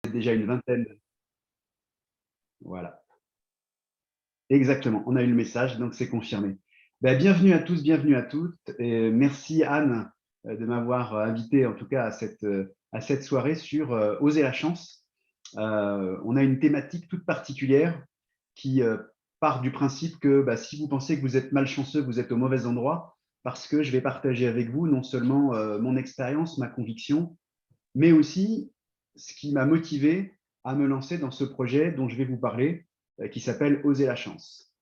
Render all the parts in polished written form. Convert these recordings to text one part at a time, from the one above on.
Déjà une vingtaine. Voilà. Exactement. On a eu le message, donc c'est confirmé. Ben, bienvenue à tous, bienvenue à toutes. Et merci Anne de m'avoir invité en tout cas à cette soirée sur Oser la chance. On a une thématique toute particulière qui part du principe que si vous pensez que vous êtes malchanceux, vous êtes au mauvais endroit, parce que je vais partager avec vous non seulement mon expérience, ma conviction, mais aussi ce qui m'a motivé à me lancer dans ce projet dont je vais vous parler, qui s'appelle Oser la chance.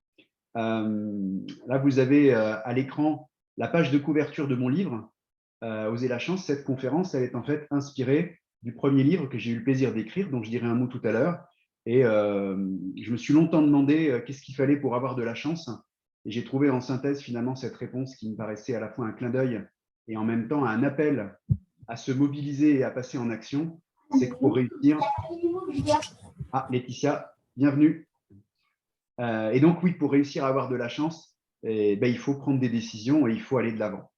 Là, vous avez à l'écran la page de couverture de mon livre, Oser la chance. Cette conférence, elle est en fait inspirée du premier livre que j'ai eu le plaisir d'écrire, dont je dirai un mot tout à l'heure. Et je me suis longtemps demandé qu'est-ce qu'il fallait pour avoir de la chance. Et j'ai trouvé en synthèse finalement cette réponse qui me paraissait à la fois un clin d'œil et en même temps un appel à se mobiliser et à passer en action. C'est que pour réussir… Ah, Laetitia, bienvenue. Et donc, oui, pour réussir à avoir de la chance, il faut prendre des décisions et il faut aller de l'avant.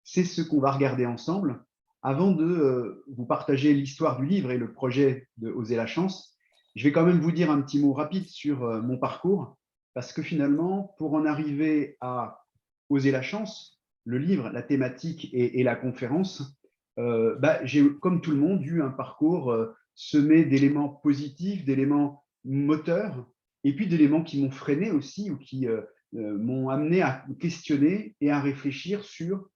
C'est ce qu'on va regarder ensemble. Avant de vous partager l'histoire du livre et le projet de Oser la chance, je vais quand même vous dire un petit mot rapide sur mon parcours, parce que finalement, pour en arriver à Oser la chance, le livre, la thématique et la conférence, j'ai, comme tout le monde, eu un parcours semé d'éléments positifs, d'éléments moteurs, et puis d'éléments qui m'ont freiné aussi ou qui m'ont amené à questionner et à réfléchir sur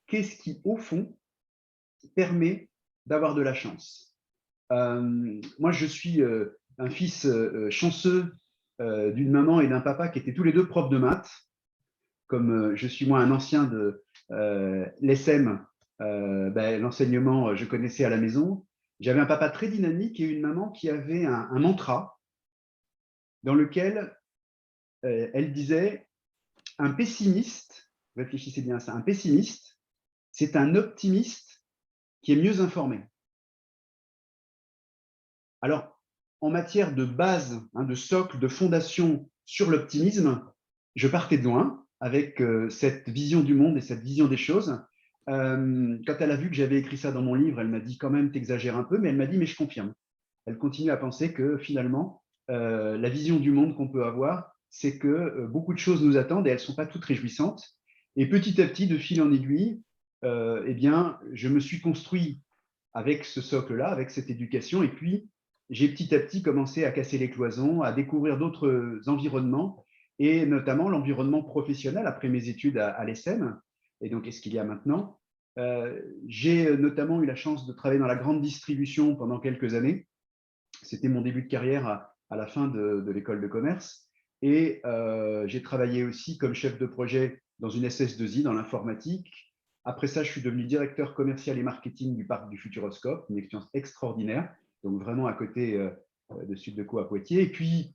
qu'est-ce qui, au fond, permet d'avoir de la chance. Moi, je suis un fils chanceux d'une maman et d'un papa qui étaient tous les deux profs de maths. Comme je suis moi un ancien de l'ESM, l'enseignement, je connaissais à la maison. J'avais un papa très dynamique et une maman qui avait un mantra dans lequel elle disait un pessimiste, réfléchissez bien à ça, un pessimiste, c'est un optimiste qui est mieux informé. Alors, en matière de base, de socle, de fondation sur l'optimisme, je partais de loin avec cette vision du monde et cette vision des choses. Quand elle a vu que j'avais écrit ça dans mon livre, elle m'a dit quand même, t'exagères un peu, mais elle m'a dit, mais je confirme. Elle continue à penser que finalement, la vision du monde qu'on peut avoir, c'est que beaucoup de choses nous attendent et elles ne sont pas toutes réjouissantes. Et petit à petit, de fil en aiguille, je me suis construit avec ce socle-là, avec cette éducation, et puis j'ai petit à petit commencé à casser les cloisons, à découvrir d'autres environnements, et notamment l'environnement professionnel après mes études à l'ESSEM. Et donc, qu'est-ce qu'il y a maintenant? J'ai notamment eu la chance de travailler dans la grande distribution pendant quelques années. C'était mon début de carrière à la fin de l'école de commerce. Et j'ai travaillé aussi comme chef de projet dans une SS2I, dans l'informatique. Après ça, je suis devenu directeur commercial et marketing du parc du Futuroscope, une expérience extraordinaire, donc vraiment à côté de Sud-de-Co à Poitiers. Et puis,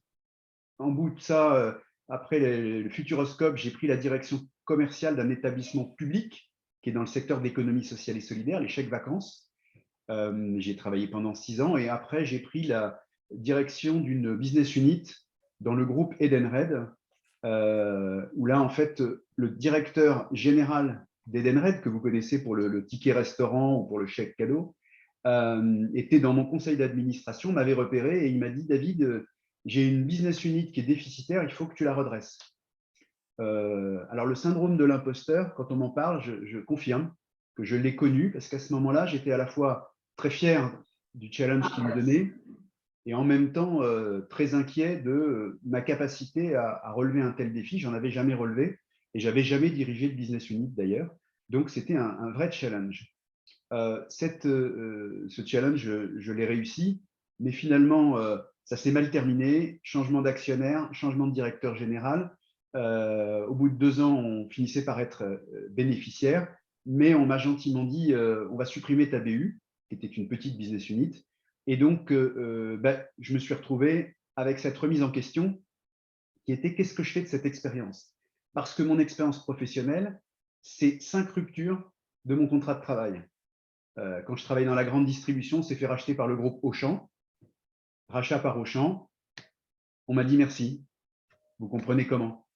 en bout de ça, après le Futuroscope, j'ai pris la direction commerciale d'un établissement public qui est dans le secteur de l'économie sociale et solidaire, les chèques vacances. J'ai travaillé pendant 6 ans et après, j'ai pris la direction d'une business unit dans le groupe Edenred, où là, en fait, le directeur général d'Edenred, que vous connaissez pour le ticket restaurant ou pour le chèque cadeau, était dans mon conseil d'administration, m'avait repéré et il m'a dit, David, j'ai une business unit qui est déficitaire, il faut que tu la redresses. Alors, le syndrome de l'imposteur, quand on m'en parle, je confirme que je l'ai connu parce qu'à ce moment-là, j'étais à la fois très fier du challenge qu'il me donnait et en même temps très inquiet de ma capacité à relever un tel défi. J'en avais jamais relevé et j'avais jamais dirigé de business unit d'ailleurs. Donc, c'était un vrai challenge. Ce challenge, je l'ai réussi, mais finalement, ça s'est mal terminé. Changement d'actionnaire, changement de directeur général. Au bout de 2 ans, on finissait par être bénéficiaire, mais on m'a gentiment dit on va supprimer ta BU, qui était une petite business unit. Et donc, je me suis retrouvé avec cette remise en question qui était qu'est-ce que je fais de cette expérience? Parce que mon expérience professionnelle, c'est 5 ruptures de mon contrat de travail. Quand je travaillais dans la grande distribution, on s'est fait racheter par le groupe Auchan, rachat par Auchan. On m'a dit merci, vous comprenez comment.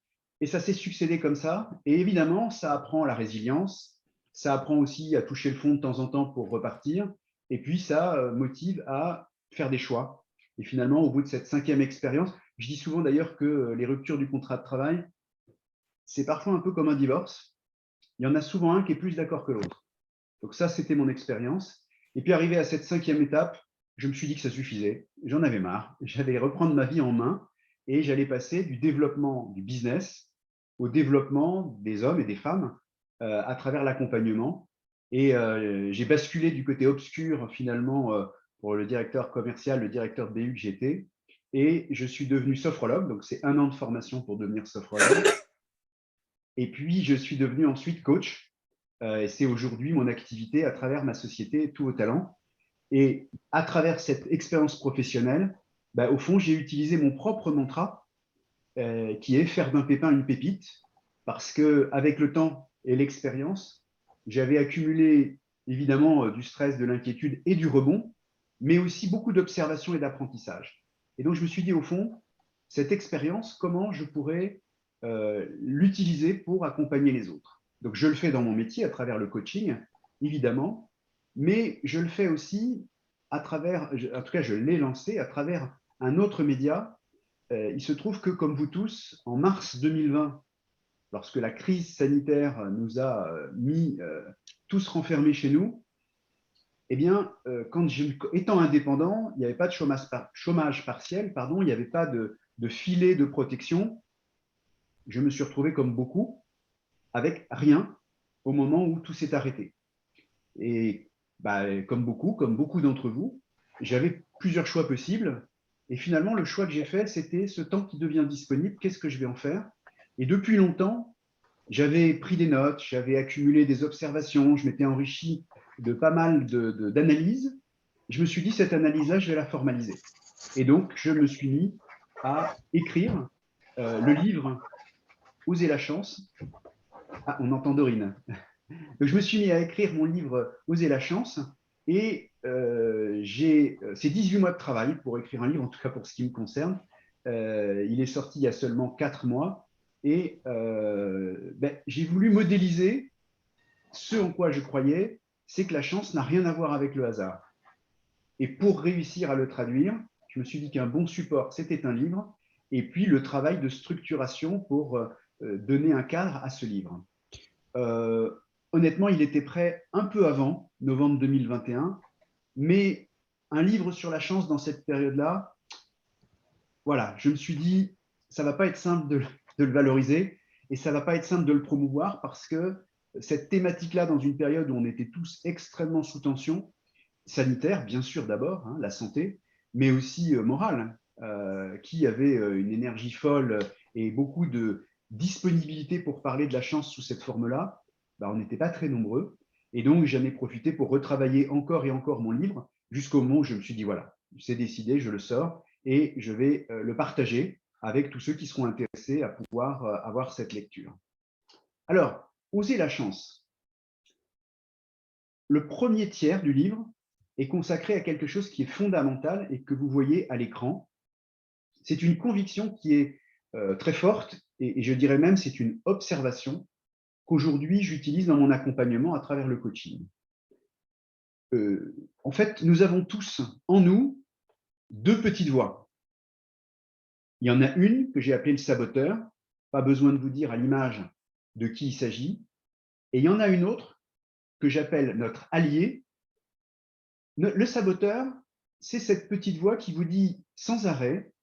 Et ça s'est succédé comme ça. Et évidemment, ça apprend la résilience, ça apprend aussi à toucher le fond de temps en temps pour repartir. Et puis, ça motive à faire des choix. Et finalement, au bout de cette 5e expérience, je dis souvent d'ailleurs que les ruptures du contrat de travail, c'est parfois un peu comme un divorce. Il y en a souvent un qui est plus d'accord que l'autre. Donc ça, c'était mon expérience. Et puis arrivé à cette 5e étape, je me suis dit que ça suffisait. J'en avais marre. J'allais reprendre ma vie en main et j'allais passer du développement du business au développement des hommes et des femmes à travers l'accompagnement. Et j'ai basculé du côté obscur finalement pour le directeur commercial, le directeur de BU que j'étais. Et je suis devenu sophrologue. Donc c'est 1 an de formation pour devenir sophrologue. Et puis je suis devenu ensuite coach. Et c'est aujourd'hui mon activité à travers ma société Tout au talent. Et à travers cette expérience professionnelle, bah, au fond, j'ai utilisé mon propre mantra qui est faire d'un pépin une pépite, parce qu'avec le temps et l'expérience, j'avais accumulé évidemment du stress, de l'inquiétude et du rebond, mais aussi beaucoup d'observation et d'apprentissage. Et donc, je me suis dit, au fond, cette expérience, comment je pourrais l'utiliser pour accompagner les autres. Donc, je le fais dans mon métier à travers le coaching, évidemment, mais je le fais aussi à travers, en tout cas, je l'ai lancé à travers un autre média. Il se trouve que, comme vous tous, en mars 2020, lorsque la crise sanitaire nous a mis tous renfermés chez nous, eh bien, étant indépendant, il n'y avait pas de chômage partiel, pardon, il n'y avait pas de filet de protection. Je me suis retrouvé comme beaucoup, avec rien au moment où tout s'est arrêté. Et bah, comme beaucoup d'entre vous, j'avais plusieurs choix possibles. Et finalement, le choix que j'ai fait, c'était ce temps qui devient disponible, qu'est-ce que je vais en faire? Et depuis longtemps, j'avais pris des notes, j'avais accumulé des observations, je m'étais enrichi de pas mal d'analyses. Je me suis dit, cette analyse-là, je vais la formaliser. Et donc, je me suis mis à écrire le livre « Oser la chance ». Ah, on entend Dorine. Donc, je me suis mis à écrire mon livre « Oser la chance » et c'est 18 mois de travail pour écrire un livre, en tout cas pour ce qui me concerne. Il est sorti il y a seulement 4 mois et j'ai voulu modéliser ce en quoi je croyais, c'est que la chance n'a rien à voir avec le hasard. Et pour réussir à le traduire, je me suis dit qu'un bon support, c'était un livre, et puis le travail de structuration pour donner un cadre à ce livre. Honnêtement, il était prêt un peu avant novembre 2021, mais un livre sur la chance dans cette période-là, voilà, je me suis dit, ça ne va pas être simple de le valoriser et ça ne va pas être simple de le promouvoir parce que cette thématique-là, dans une période où on était tous extrêmement sous tension, sanitaire, bien sûr d'abord, hein, la santé, mais aussi morale, qui avait une énergie folle et beaucoup de disponibilité pour parler de la chance sous cette forme-là, bah, on n'était pas très nombreux. Et donc, j'en ai profité pour retravailler encore et encore mon livre jusqu'au moment où je me suis dit, voilà, c'est décidé, je le sors et je vais le partager avec tous ceux qui seront intéressés à pouvoir avoir cette lecture. Alors, oser la chance. Le premier tiers du livre est consacré à quelque chose qui est fondamental et que vous voyez à l'écran. C'est une conviction qui est très forte et je dirais même c'est une observation qu'aujourd'hui j'utilise dans mon accompagnement à travers le coaching. En fait, nous avons tous en nous 2 petites voix. Il y en a une que j'ai appelée le saboteur, pas besoin de vous dire à l'image de qui il s'agit, et il y en a une autre que j'appelle notre allié. Le saboteur, c'est cette petite voix qui vous dit sans arrêt,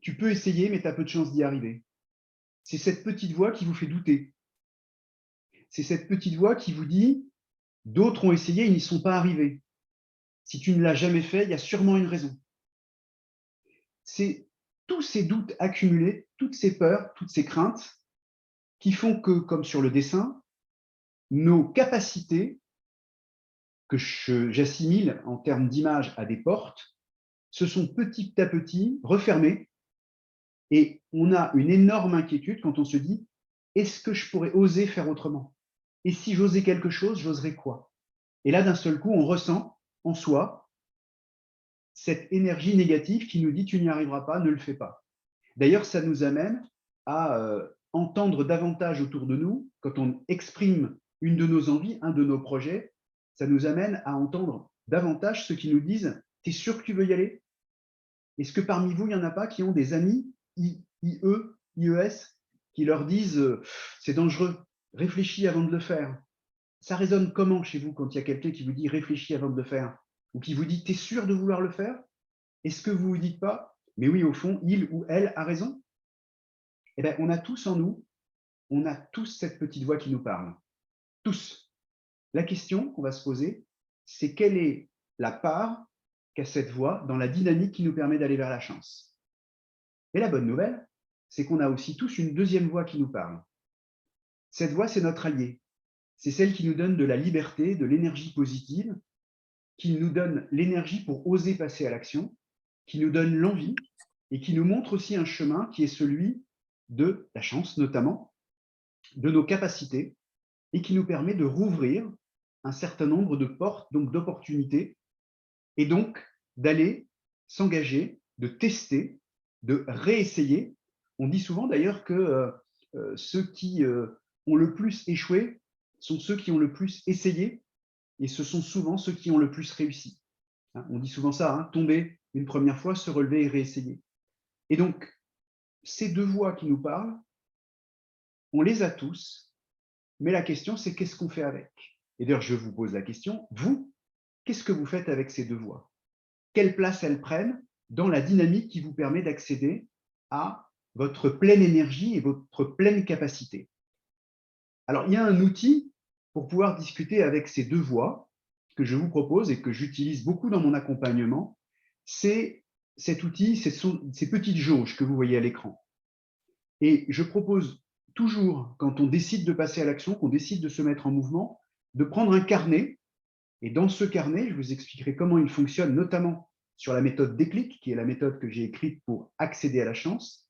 tu peux essayer, mais tu as peu de chances d'y arriver. C'est cette petite voix qui vous fait douter. C'est cette petite voix qui vous dit, d'autres ont essayé, ils n'y sont pas arrivés. Si tu ne l'as jamais fait, il y a sûrement une raison. C'est tous ces doutes accumulés, toutes ces peurs, toutes ces craintes qui font que, comme sur le dessin, nos capacités, que j'assimile en termes d'image à des portes, se sont petit à petit refermées et on a une énorme inquiétude quand on se dit « est-ce que je pourrais oser faire autrement ?» Et si j'osais quelque chose, j'oserais quoi? Et là, d'un seul coup, on ressent en soi cette énergie négative qui nous dit « tu n'y arriveras pas, ne le fais pas ». D'ailleurs, ça nous amène à entendre davantage autour de nous, quand on exprime une de nos envies, un de nos projets, ça nous amène à entendre davantage ceux qui nous disent T'es sûr que tu veux y aller? Est-ce que parmi vous, il n'y en a pas qui ont des amis, IES, qui leur disent c'est dangereux, réfléchis avant de le faire? Ça résonne comment chez vous quand il y a quelqu'un qui vous dit réfléchis avant de le faire? Ou qui vous dit t'es sûr de vouloir le faire? Est-ce que vous ne vous dites pas mais oui, au fond, il ou elle a raison? Eh bien, on a tous en nous, on a tous cette petite voix qui nous parle. Tous. La question qu'on va se poser, c'est quelle est la part qu'a cette voix dans la dynamique qui nous permet d'aller vers la chance? Et la bonne nouvelle, c'est qu'on a aussi tous une deuxième voix qui nous parle. Cette voix, c'est notre allié. C'est celle qui nous donne de la liberté, de l'énergie positive, qui nous donne l'énergie pour oser passer à l'action, qui nous donne l'envie et qui nous montre aussi un chemin qui est celui de la chance notamment, de nos capacités et qui nous permet de rouvrir un certain nombre de portes, donc d'opportunités, et donc d'aller s'engager, de tester, de réessayer. On dit souvent d'ailleurs que ceux qui ont le plus échoué sont ceux qui ont le plus essayé, et ce sont souvent ceux qui ont le plus réussi. On dit souvent ça, hein, tomber une première fois, se relever et réessayer. Et donc, ces deux voix qui nous parlent, on les a tous, mais la question, c'est qu'est-ce qu'on fait avec? Et d'ailleurs, je vous pose la question, vous, qu'est-ce que vous faites avec ces deux voix? Quelle place elles prennent dans la dynamique qui vous permet d'accéder à votre pleine énergie et votre pleine capacité? Alors, il y a un outil pour pouvoir discuter avec ces deux voix que je vous propose et que j'utilise beaucoup dans mon accompagnement. C'est cet outil, ces petites jauges que vous voyez à l'écran. Et je propose toujours, quand on décide de passer à l'action, qu'on décide de se mettre en mouvement, de prendre un carnet. Et dans ce carnet, je vous expliquerai comment il fonctionne, notamment sur la méthode déclic, qui est la méthode que j'ai écrite pour accéder à la chance.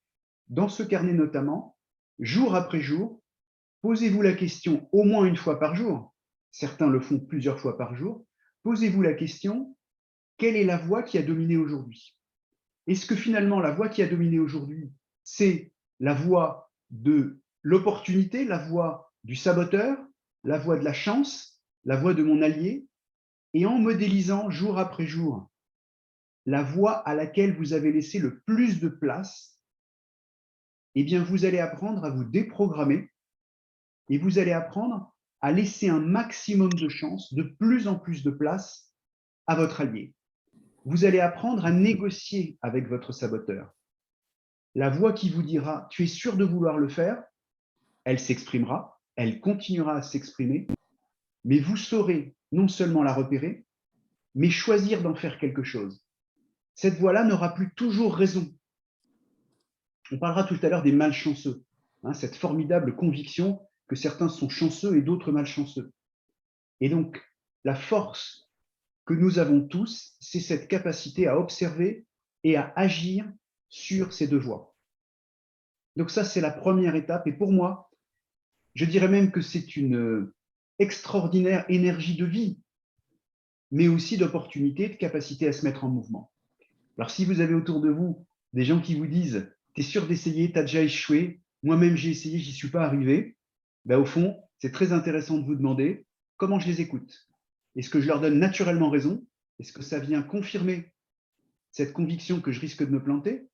Dans ce carnet notamment, jour après jour, posez-vous la question au moins une fois par jour. Certains le font plusieurs fois par jour. Posez-vous la question, quelle est la voie qui a dominé aujourd'hui? Est-ce que finalement, la voie qui a dominé aujourd'hui, c'est la voie de l'opportunité, la voie du saboteur, la voie de la chance, la voie de mon allié? Et en modélisant jour après jour la voie à laquelle vous avez laissé le plus de place, eh bien, vous allez apprendre à vous déprogrammer et vous allez apprendre à laisser un maximum de chance, de plus en plus de place à votre allié. Vous allez apprendre à négocier avec votre saboteur. La voix qui vous dira « tu es sûr de vouloir le faire », elle s'exprimera, elle continuera à s'exprimer, mais vous saurez non seulement la repérer, mais choisir d'en faire quelque chose. Cette voix-là n'aura plus toujours raison. On parlera tout à l'heure des malchanceux, hein, cette formidable conviction que certains sont chanceux et d'autres malchanceux. Et donc, la force que nous avons tous, c'est cette capacité à observer et à agir sur ces deux voies. Donc ça, c'est la première étape. Et pour moi, je dirais même que c'est une extraordinaire énergie de vie, mais aussi d'opportunité, de capacité à se mettre en mouvement. Alors, si vous avez autour de vous des gens qui vous disent « tu es sûr d'essayer, tu as déjà échoué, moi-même j'ai essayé, j'y suis pas arrivé », ben, au fond, c'est très intéressant de vous demander comment je les écoute. Est-ce que je leur donne naturellement raison? Est-ce que ça vient confirmer cette conviction que je risque de me planter?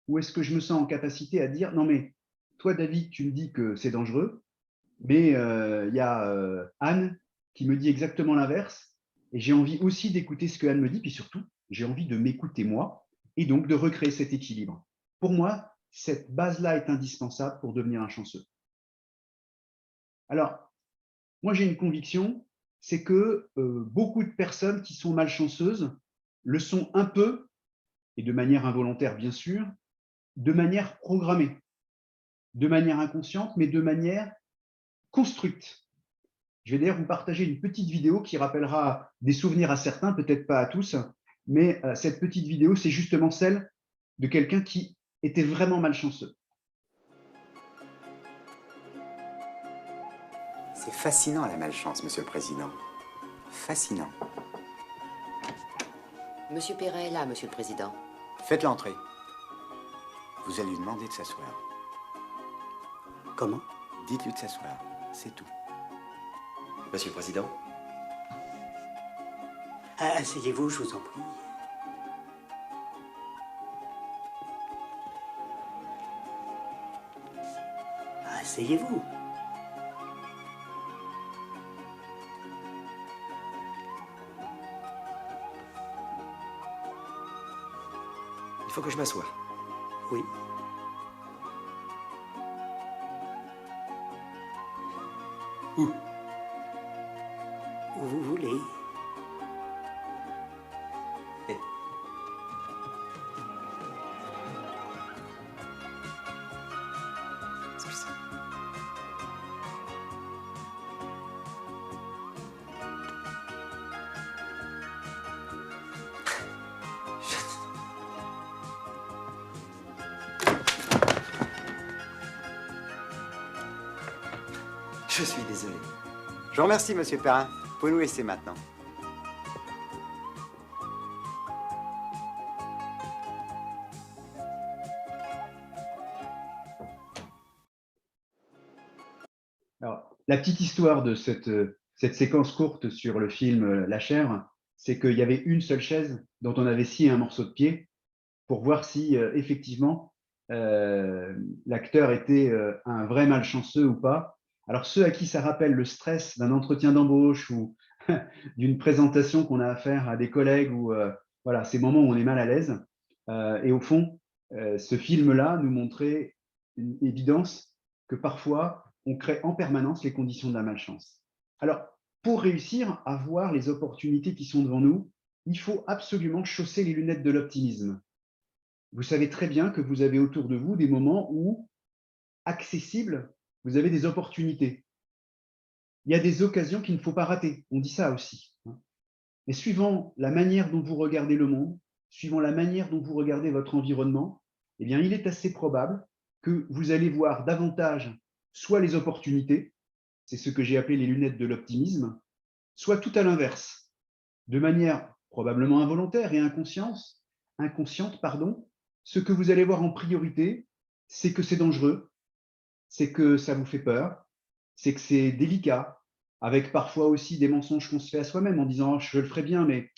Ou est-ce que je me sens en capacité à dire « non mais, toi David, tu me dis que c'est dangereux, mais il y a Anne qui me dit exactement l'inverse, et j'ai envie aussi d'écouter ce que Anne me dit, puis surtout, j'ai envie de m'écouter moi, et donc de recréer cet équilibre. » Pour moi, cette base-là est indispensable pour devenir un chanceux. Alors, moi j'ai une conviction, c'est que beaucoup de personnes qui sont malchanceuses le sont un peu, et de manière involontaire bien sûr, de manière programmée, de manière inconsciente, mais de manière construite. Je vais d'ailleurs vous partager une petite vidéo qui rappellera des souvenirs à certains, peut-être pas à tous, mais cette petite vidéo, c'est justement celle de quelqu'un qui était vraiment malchanceux. C'est fascinant la malchance, Monsieur le Président. Fascinant. Monsieur Perret est là, Monsieur le Président. Faites l'entrée. Vous allez lui demander de s'asseoir. Comment? Dites-lui de s'asseoir, c'est tout. Monsieur le Président. Asseyez-vous, je vous en prie. Asseyez-vous. Il faut que je m'assoie. Oui. Où? Où vous voulez. Eh. Excusez. Je suis désolé. Je vous remercie, monsieur Perrin. Vous pouvez nous laisser maintenant. Alors, la petite histoire de cette séquence courte sur le film La Chair, c'est qu'il y avait une seule chaise dont on avait scié un morceau de pied pour voir si effectivement l'acteur était un vrai malchanceux ou pas. Alors ceux à qui ça rappelle le stress d'un entretien d'embauche ou d'une présentation qu'on a à faire à des collègues ou voilà, ces moments où on est mal à l'aise. Et au fond, ce film-là nous montrait une évidence que parfois, on crée en permanence les conditions de la malchance. Alors, pour réussir à voir les opportunités qui sont devant nous, il faut absolument chausser les lunettes de l'optimisme. Vous savez très bien que vous avez autour de vous des moments où, accessibles, vous avez des opportunités. Il y a des occasions qu'il ne faut pas rater. On dit ça aussi. Mais suivant la manière dont vous regardez le monde, suivant la manière dont vous regardez votre environnement, eh bien, il est assez probable que vous allez voir davantage soit les opportunités, c'est ce que j'ai appelé les lunettes de l'optimisme, soit tout à l'inverse, de manière probablement involontaire et inconsciente, ce que vous allez voir en priorité, c'est que c'est dangereux, c'est que ça vous fait peur, c'est que c'est délicat, avec parfois aussi des mensonges qu'on se fait à soi-même en disant oh, je le ferai bien, mais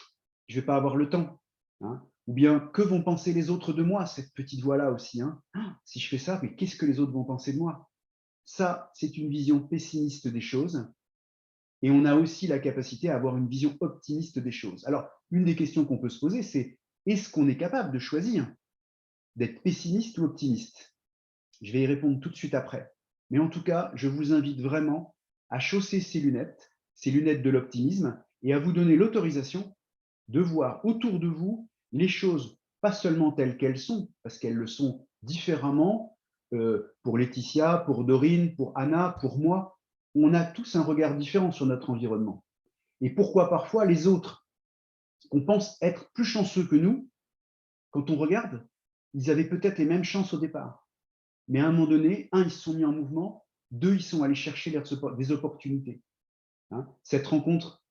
je ne vais pas avoir le temps. Hein. Ou bien que vont penser les autres de moi, cette petite voix-là aussi. Hein. Ah, si je fais ça, mais qu'est-ce que les autres vont penser de moi? Ça, c'est une vision pessimiste des choses. Et on a aussi la capacité à avoir une vision optimiste des choses. Alors, une des questions qu'on peut se poser, c'est est-ce qu'on est capable de choisir d'être pessimiste ou optimiste? Je vais y répondre tout de suite après. Mais en tout cas, je vous invite vraiment à chausser ces lunettes de l'optimisme, et à vous donner l'autorisation de voir autour de vous les choses, pas seulement telles qu'elles sont, parce qu'elles le sont différemment pour Laetitia, pour Dorine, pour Anna, pour moi. On a tous un regard différent sur notre environnement. Et pourquoi parfois les autres, qu'on pense être plus chanceux que nous, quand on regarde, ils avaient peut-être les mêmes chances au départ. Mais à un moment donné, un, ils se sont mis en mouvement, deux, ils sont allés chercher des opportunités. Hein, cette rencontre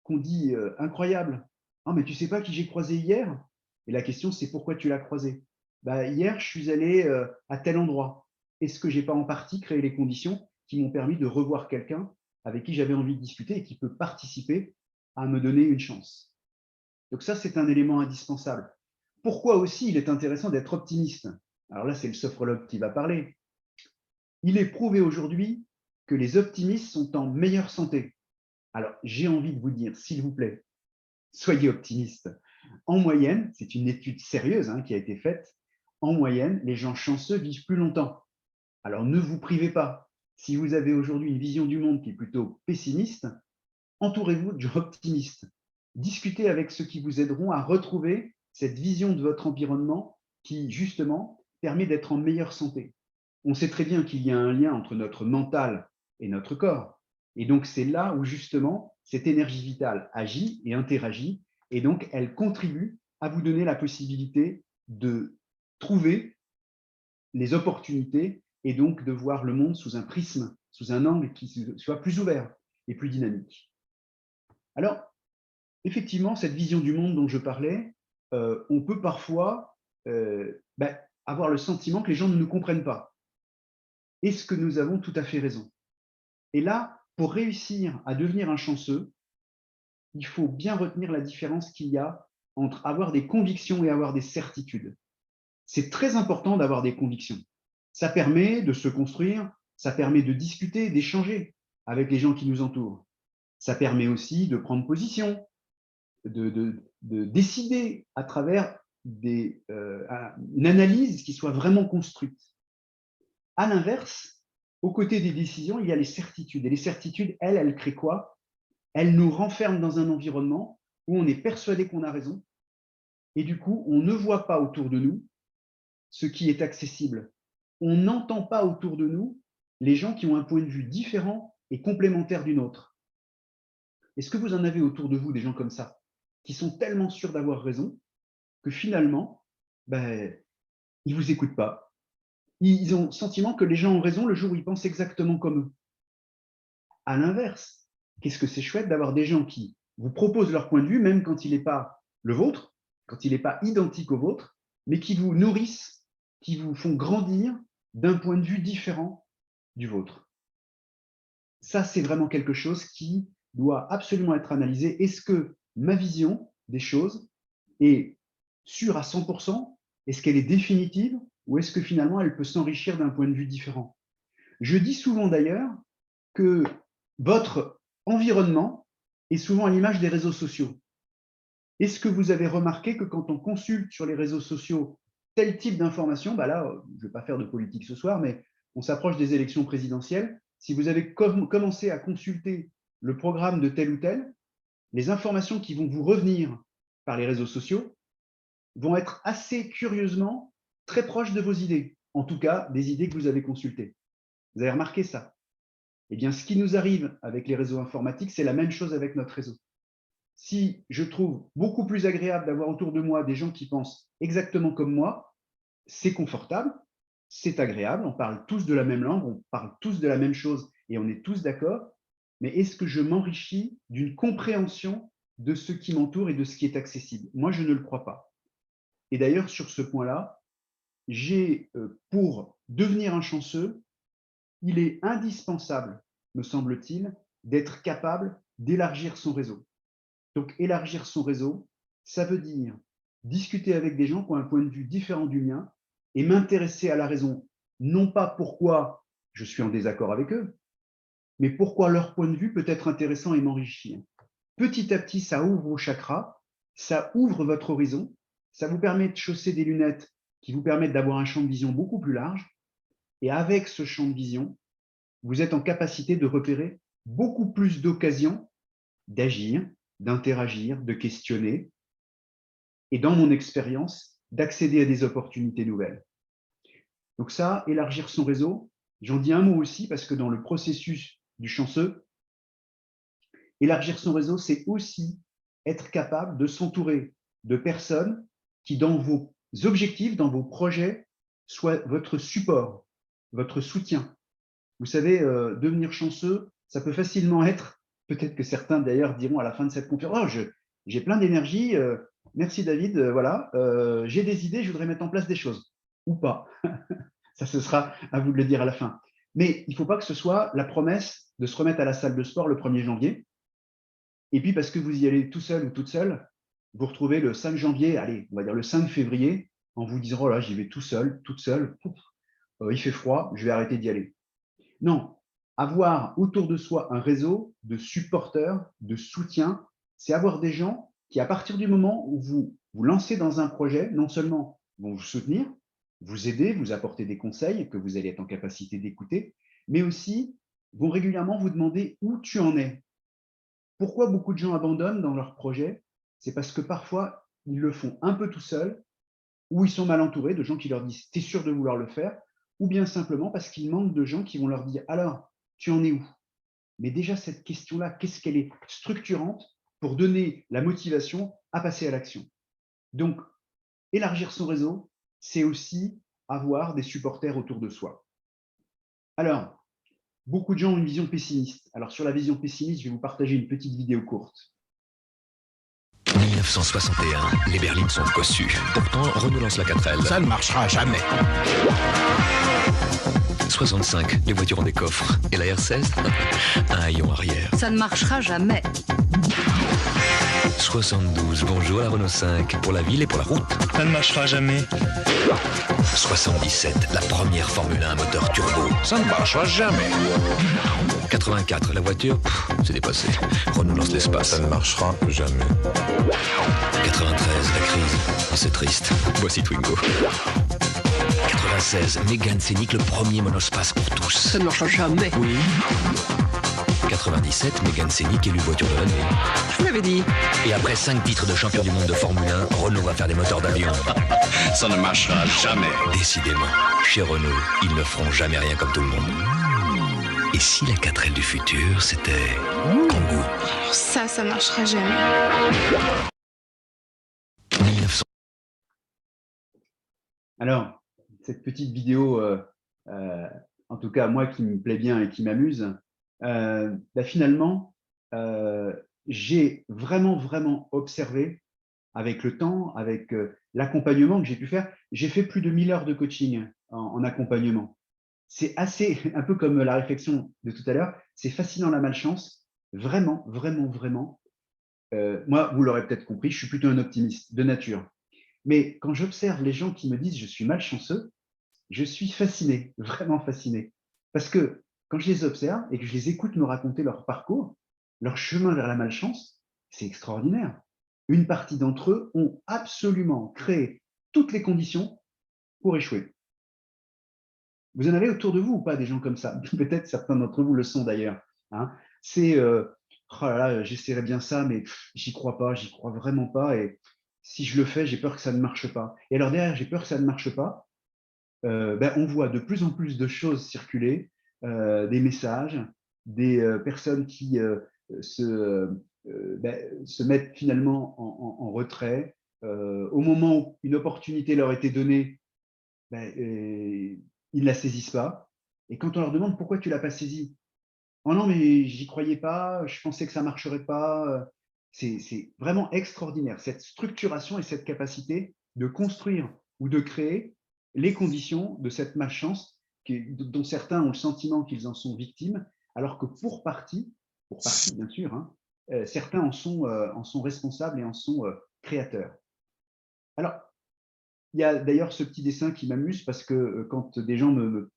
qu'on dit incroyable. Ah, mais tu sais pas qui j'ai croisé hier? Et la question, c'est pourquoi tu l'as croisé? Bah, hier, je suis allé à tel endroit. Est-ce que j'ai pas en partie créé les conditions qui m'ont permis de revoir quelqu'un avec qui j'avais envie de discuter et qui peut participer à me donner une chance? Donc ça, c'est un élément indispensable. Pourquoi aussi il est intéressant d'être optimiste? Alors là, c'est le sophrologue qui va parler. Il est prouvé aujourd'hui que les optimistes sont en meilleure santé. Alors, j'ai envie de vous dire, s'il vous plaît, soyez optimistes. En moyenne, c'est une étude sérieuse qui a été faite, en moyenne, les gens chanceux vivent plus longtemps. Alors, ne vous privez pas. Si vous avez aujourd'hui une vision du monde qui est plutôt pessimiste, entourez-vous de gens optimistes. Discutez avec ceux qui vous aideront à retrouver cette vision de votre environnement qui, justement, permet d'être en meilleure santé. On sait très bien qu'il y a un lien entre notre mental et notre corps. Et donc, c'est là où, justement, cette énergie vitale agit et interagit. Et donc, elle contribue à vous donner la possibilité de trouver les opportunités et donc de voir le monde sous un prisme, sous un angle qui soit plus ouvert et plus dynamique. Alors, effectivement, cette vision du monde dont je parlais, on peut parfois avoir le sentiment que les gens ne nous comprennent pas. Est-ce que nous avons tout à fait raison? Et là, pour réussir à devenir un chanceux, il faut bien retenir la différence qu'il y a entre avoir des convictions et avoir des certitudes. C'est très important d'avoir des convictions. Ça permet de se construire Ça permet de discuter, d'échanger avec les gens qui nous entourent. Ça permet aussi de prendre position, de décider à travers une analyse qui soit vraiment construite. À l'inverse, aux côtés des décisions, il y a les certitudes. Et les certitudes, elles créent quoi? Elles nous renferment dans un environnement où on est persuadé qu'on a raison. Et du coup, on ne voit pas autour de nous ce qui est accessible. On n'entend pas autour de nous les gens qui ont un point de vue différent et complémentaire du nôtre. Est-ce que vous en avez autour de vous des gens comme ça, qui sont tellement sûrs d'avoir raison que finalement, ils ne vous écoutent pas. Ils ont le sentiment que les gens ont raison le jour où ils pensent exactement comme eux. À l'inverse, qu'est-ce que c'est chouette d'avoir des gens qui vous proposent leur point de vue, même quand il n'est pas le vôtre, quand il n'est pas identique au vôtre, mais qui vous nourrissent, qui vous font grandir d'un point de vue différent du vôtre. Ça, c'est vraiment quelque chose qui doit absolument être analysé. Est-ce que ma vision des choses est sûre à 100%? Est-ce qu'elle est définitive? Ou est-ce que finalement, elle peut s'enrichir d'un point de vue différent? Je dis souvent d'ailleurs que votre environnement est souvent à l'image des réseaux sociaux. Est-ce que vous avez remarqué que quand on consulte sur les réseaux sociaux tel type d'information, là, je ne vais pas faire de politique ce soir, mais on s'approche des élections présidentielles. Si vous avez commencé à consulter le programme de tel ou tel, les informations qui vont vous revenir par les réseaux sociaux vont être assez curieusement très proches de vos idées, en tout cas des idées que vous avez consultées. Vous avez remarqué ça? Eh bien, ce qui nous arrive avec les réseaux informatiques, c'est la même chose avec notre réseau. Si je trouve beaucoup plus agréable d'avoir autour de moi des gens qui pensent exactement comme moi, c'est confortable, c'est agréable, on parle tous de la même langue, on parle tous de la même chose et on est tous d'accord, mais est-ce que je m'enrichis d'une compréhension de ce qui m'entoure et de ce qui est accessible? Moi, je ne le crois pas. Et d'ailleurs, sur ce point-là, pour devenir un chanceux, il est indispensable, me semble-t-il, d'être capable d'élargir son réseau. Donc, élargir son réseau, ça veut dire discuter avec des gens qui ont un point de vue différent du mien et m'intéresser à la raison, non pas pourquoi je suis en désaccord avec eux, mais pourquoi leur point de vue peut être intéressant et m'enrichir. Petit à petit, ça ouvre vos chakras, ça ouvre votre horizon, ça vous permet de chausser des lunettes qui vous permettent d'avoir un champ de vision beaucoup plus large. Et avec ce champ de vision, vous êtes en capacité de repérer beaucoup plus d'occasions d'agir, d'interagir, de questionner, et dans mon expérience, d'accéder à des opportunités nouvelles. Donc ça, élargir son réseau, j'en dis un mot aussi parce que dans le processus du chanceux, élargir son réseau, c'est aussi être capable de s'entourer de personnes qui, dans vos objectifs, dans vos projets, soient votre support, votre soutien. Vous savez, devenir chanceux, ça peut facilement être, peut-être que certains d'ailleurs diront à la fin de cette conférence, oh, j'ai plein d'énergie, merci David, voilà, j'ai des idées, je voudrais mettre en place des choses, ou pas. Ça, ce sera à vous de le dire à la fin. Mais il ne faut pas que ce soit la promesse de se remettre à la salle de sport le 1er janvier, et puis parce que vous y allez tout seul ou toute seule, vous retrouvez le 5 janvier, allez, on va dire le 5 février, en vous disant, oh là, j'y vais tout seul, toute seule, il fait froid, je vais arrêter d'y aller. Non, avoir autour de soi un réseau de supporters, de soutien, c'est avoir des gens qui, à partir du moment où vous vous lancez dans un projet, non seulement vont vous soutenir, vous aider, vous apporter des conseils que vous allez être en capacité d'écouter, mais aussi vont régulièrement vous demander où tu en es. Pourquoi beaucoup de gens abandonnent dans leur projet? C'est parce que parfois, ils le font un peu tout seuls, ou ils sont mal entourés de gens qui leur disent « t'es sûr de vouloir le faire ?» ou bien simplement parce qu'ils manquent de gens qui vont leur dire « alors, tu en es où ?» Mais déjà, cette question-là, qu'est-ce qu'elle est structurante pour donner la motivation à passer à l'action? Donc, élargir son réseau, c'est aussi avoir des supporters autour de soi. Alors, beaucoup de gens ont une vision pessimiste. Alors, sur la vision pessimiste, je vais vous partager une petite vidéo courte. 1961, les berlines sont cossues. Pourtant, Renault lance la 4L. Ça ne marchera jamais. 65, les voitures ont des coffres. Et la R16, un haillon arrière. Ça ne marchera jamais. 72, bonjour la Renault 5, pour la ville et pour la route. Ça ne marchera jamais. 77, la première Formule 1 moteur turbo. Ça ne marchera jamais. 84, la voiture, c'est dépassé. Renault lance l'espace. Ça ne marchera jamais. 93, la crise. Oh, c'est triste. Voici Twingo. 96, Mégane Scénic, le premier monospace pour tous. Ça ne marchera jamais. Oui. 97, Mégane Scénic élue voiture de l'année. Je vous l'avais dit. Et après 5 titres de champion du monde de Formule 1, Renault va faire des moteurs d'avion. Ça ne marchera jamais. Décidément, chez Renault, ils ne feront jamais rien comme tout le monde. Et si la 4L du futur, c'était Kangoo? Alors ça marchera jamais. 1900. Alors, cette petite vidéo, en tout cas, moi qui me plaît bien et qui m'amuse, finalement, j'ai vraiment observé avec le temps, avec l'accompagnement que j'ai pu faire. J'ai fait plus de 1000 heures de coaching en accompagnement. C'est assez, un peu comme la réflexion de tout à l'heure, c'est fascinant la malchance. Vraiment. Moi, vous l'aurez peut-être compris, je suis plutôt un optimiste de nature. Mais quand j'observe les gens qui me disent « je suis malchanceux », je suis fasciné, vraiment fasciné. Parce que quand je les observe et que je les écoute me raconter leur parcours, leur chemin vers la malchance, c'est extraordinaire. Une partie d'entre eux ont absolument créé toutes les conditions pour échouer. Vous en avez autour de vous ou pas des gens comme ça? Peut-être certains d'entre vous le sont d'ailleurs. Hein. C'est oh là là, j'essaierai bien ça, mais j'y crois pas, j'y crois vraiment pas. Et si je le fais, j'ai peur que ça ne marche pas. Et alors derrière, j'ai peur que ça ne marche pas. On voit de plus en plus de choses circuler, des messages, des personnes qui se mettent finalement en retrait. Au moment où une opportunité leur était donnée, ils ne la saisissent pas. Et quand on leur demande pourquoi tu ne l'as pas saisie, oh non, mais j'y croyais pas, je pensais que ça ne marcherait pas. C'est vraiment extraordinaire, cette structuration et cette capacité de construire ou de créer les conditions de cette malchance dont certains ont le sentiment qu'ils en sont victimes, alors que pour partie bien sûr, hein, certains en sont responsables et en sont créateurs. Alors, il y a d'ailleurs ce petit dessin qui m'amuse parce que quand des gens me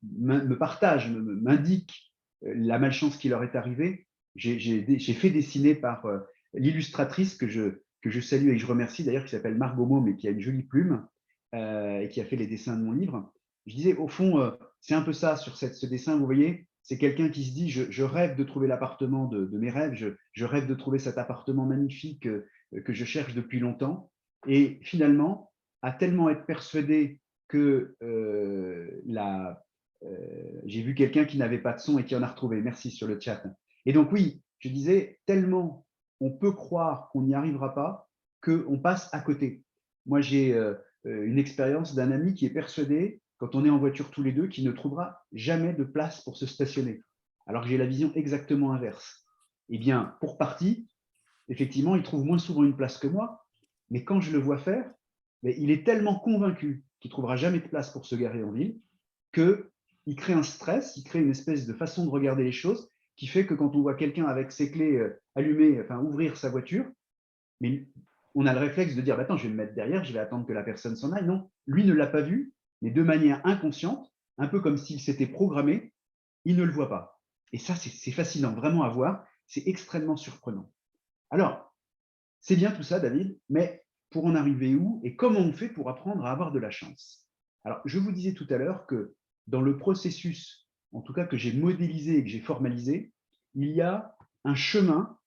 partagent, m'indiquent la malchance qui leur est arrivée, j'ai fait dessiner par l'illustratrice que je salue et que je remercie d'ailleurs, qui s'appelle Margot Mo, mais qui a une jolie plume et qui a fait les dessins de mon livre. Je disais, au fond, c'est un peu ça sur ce dessin, vous voyez, c'est quelqu'un qui se dit, je rêve de trouver l'appartement de mes rêves, je rêve de trouver cet appartement magnifique que je cherche depuis longtemps, et finalement, à tellement être persuadé que j'ai vu quelqu'un qui n'avait pas de son et qui en a retrouvé, merci sur le chat. Et donc oui, je disais, tellement on peut croire qu'on n'y arrivera pas qu'on passe à côté. Moi, j'ai une expérience d'un ami qui est persuadé, quand on est en voiture tous les deux, qu'il ne trouvera jamais de place pour se stationner, alors que j'ai la vision exactement inverse. Eh bien, pour partie, effectivement, il trouve moins souvent une place que moi, mais quand je le vois faire, il est tellement convaincu qu'il ne trouvera jamais de place pour se garer en ville qu'il crée un stress, il crée une espèce de façon de regarder les choses qui fait que quand on voit quelqu'un avec ses clés allumées, enfin ouvrir sa voiture, mais on a le réflexe de dire attends, je vais me mettre derrière, je vais attendre que la personne s'en aille. Non, lui ne l'a pas vu, mais de manière inconsciente, un peu comme s'il s'était programmé, il ne le voit pas. Et ça, c'est fascinant vraiment à voir, c'est extrêmement surprenant. Alors, c'est bien tout ça, David, mais pour en arriver où et comment on fait pour apprendre à avoir de la chance? Alors, je vous disais tout à l'heure que dans le processus, en tout cas que j'ai modélisé et que j'ai formalisé, il y a un chemin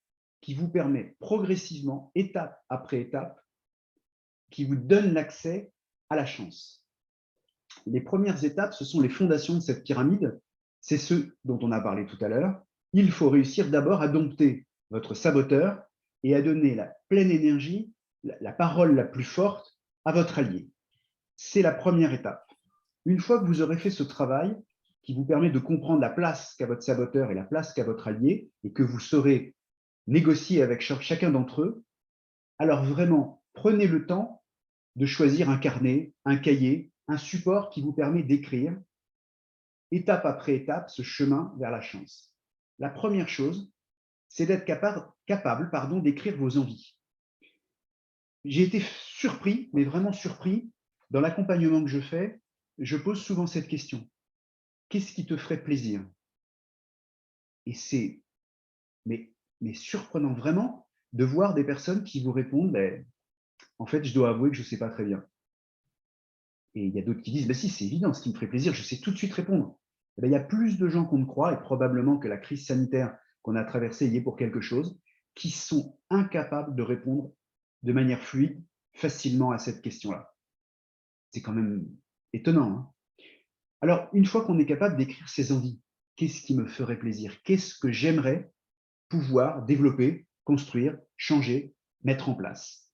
qui vous permet progressivement, étape après étape, qui vous donne l'accès à la chance. Les premières étapes, ce sont les fondations de cette pyramide. C'est ce dont on a parlé tout à l'heure. Il faut réussir d'abord à dompter votre saboteur et à donner la pleine énergie, la parole la plus forte à votre allié. C'est la première étape. Une fois que vous aurez fait ce travail qui vous permet de comprendre la place qu'a votre saboteur et la place qu'a votre allié, et que vous saurez négocier avec chacun d'entre eux, alors vraiment, prenez le temps de choisir un carnet, un cahier, un support qui vous permet d'écrire, étape après étape, ce chemin vers la chance. La première chose, c'est d'être capable d'écrire vos envies. j'ai été surpris, mais vraiment surpris, dans l'accompagnement que je fais, je pose souvent cette question. Qu'est-ce qui te ferait plaisir? Et c'est mais surprenant vraiment de voir des personnes qui vous répondent, ben, en fait, je dois avouer que je ne sais pas très bien. Et il y a d'autres qui disent, ben si, c'est évident, ce qui me ferait plaisir, je sais tout de suite répondre. Eh ben, il y a plus de gens qu'on ne croit, et probablement que la crise sanitaire qu'on a traversée y est pour quelque chose, qui sont incapables de répondre de manière fluide, facilement à cette question-là. C'est quand même étonnant. Hein. Alors, une fois qu'on est capable d'écrire ses envies, qu'est-ce qui me ferait plaisir? Qu'est-ce que j'aimerais pouvoir développer, construire, changer, mettre en place?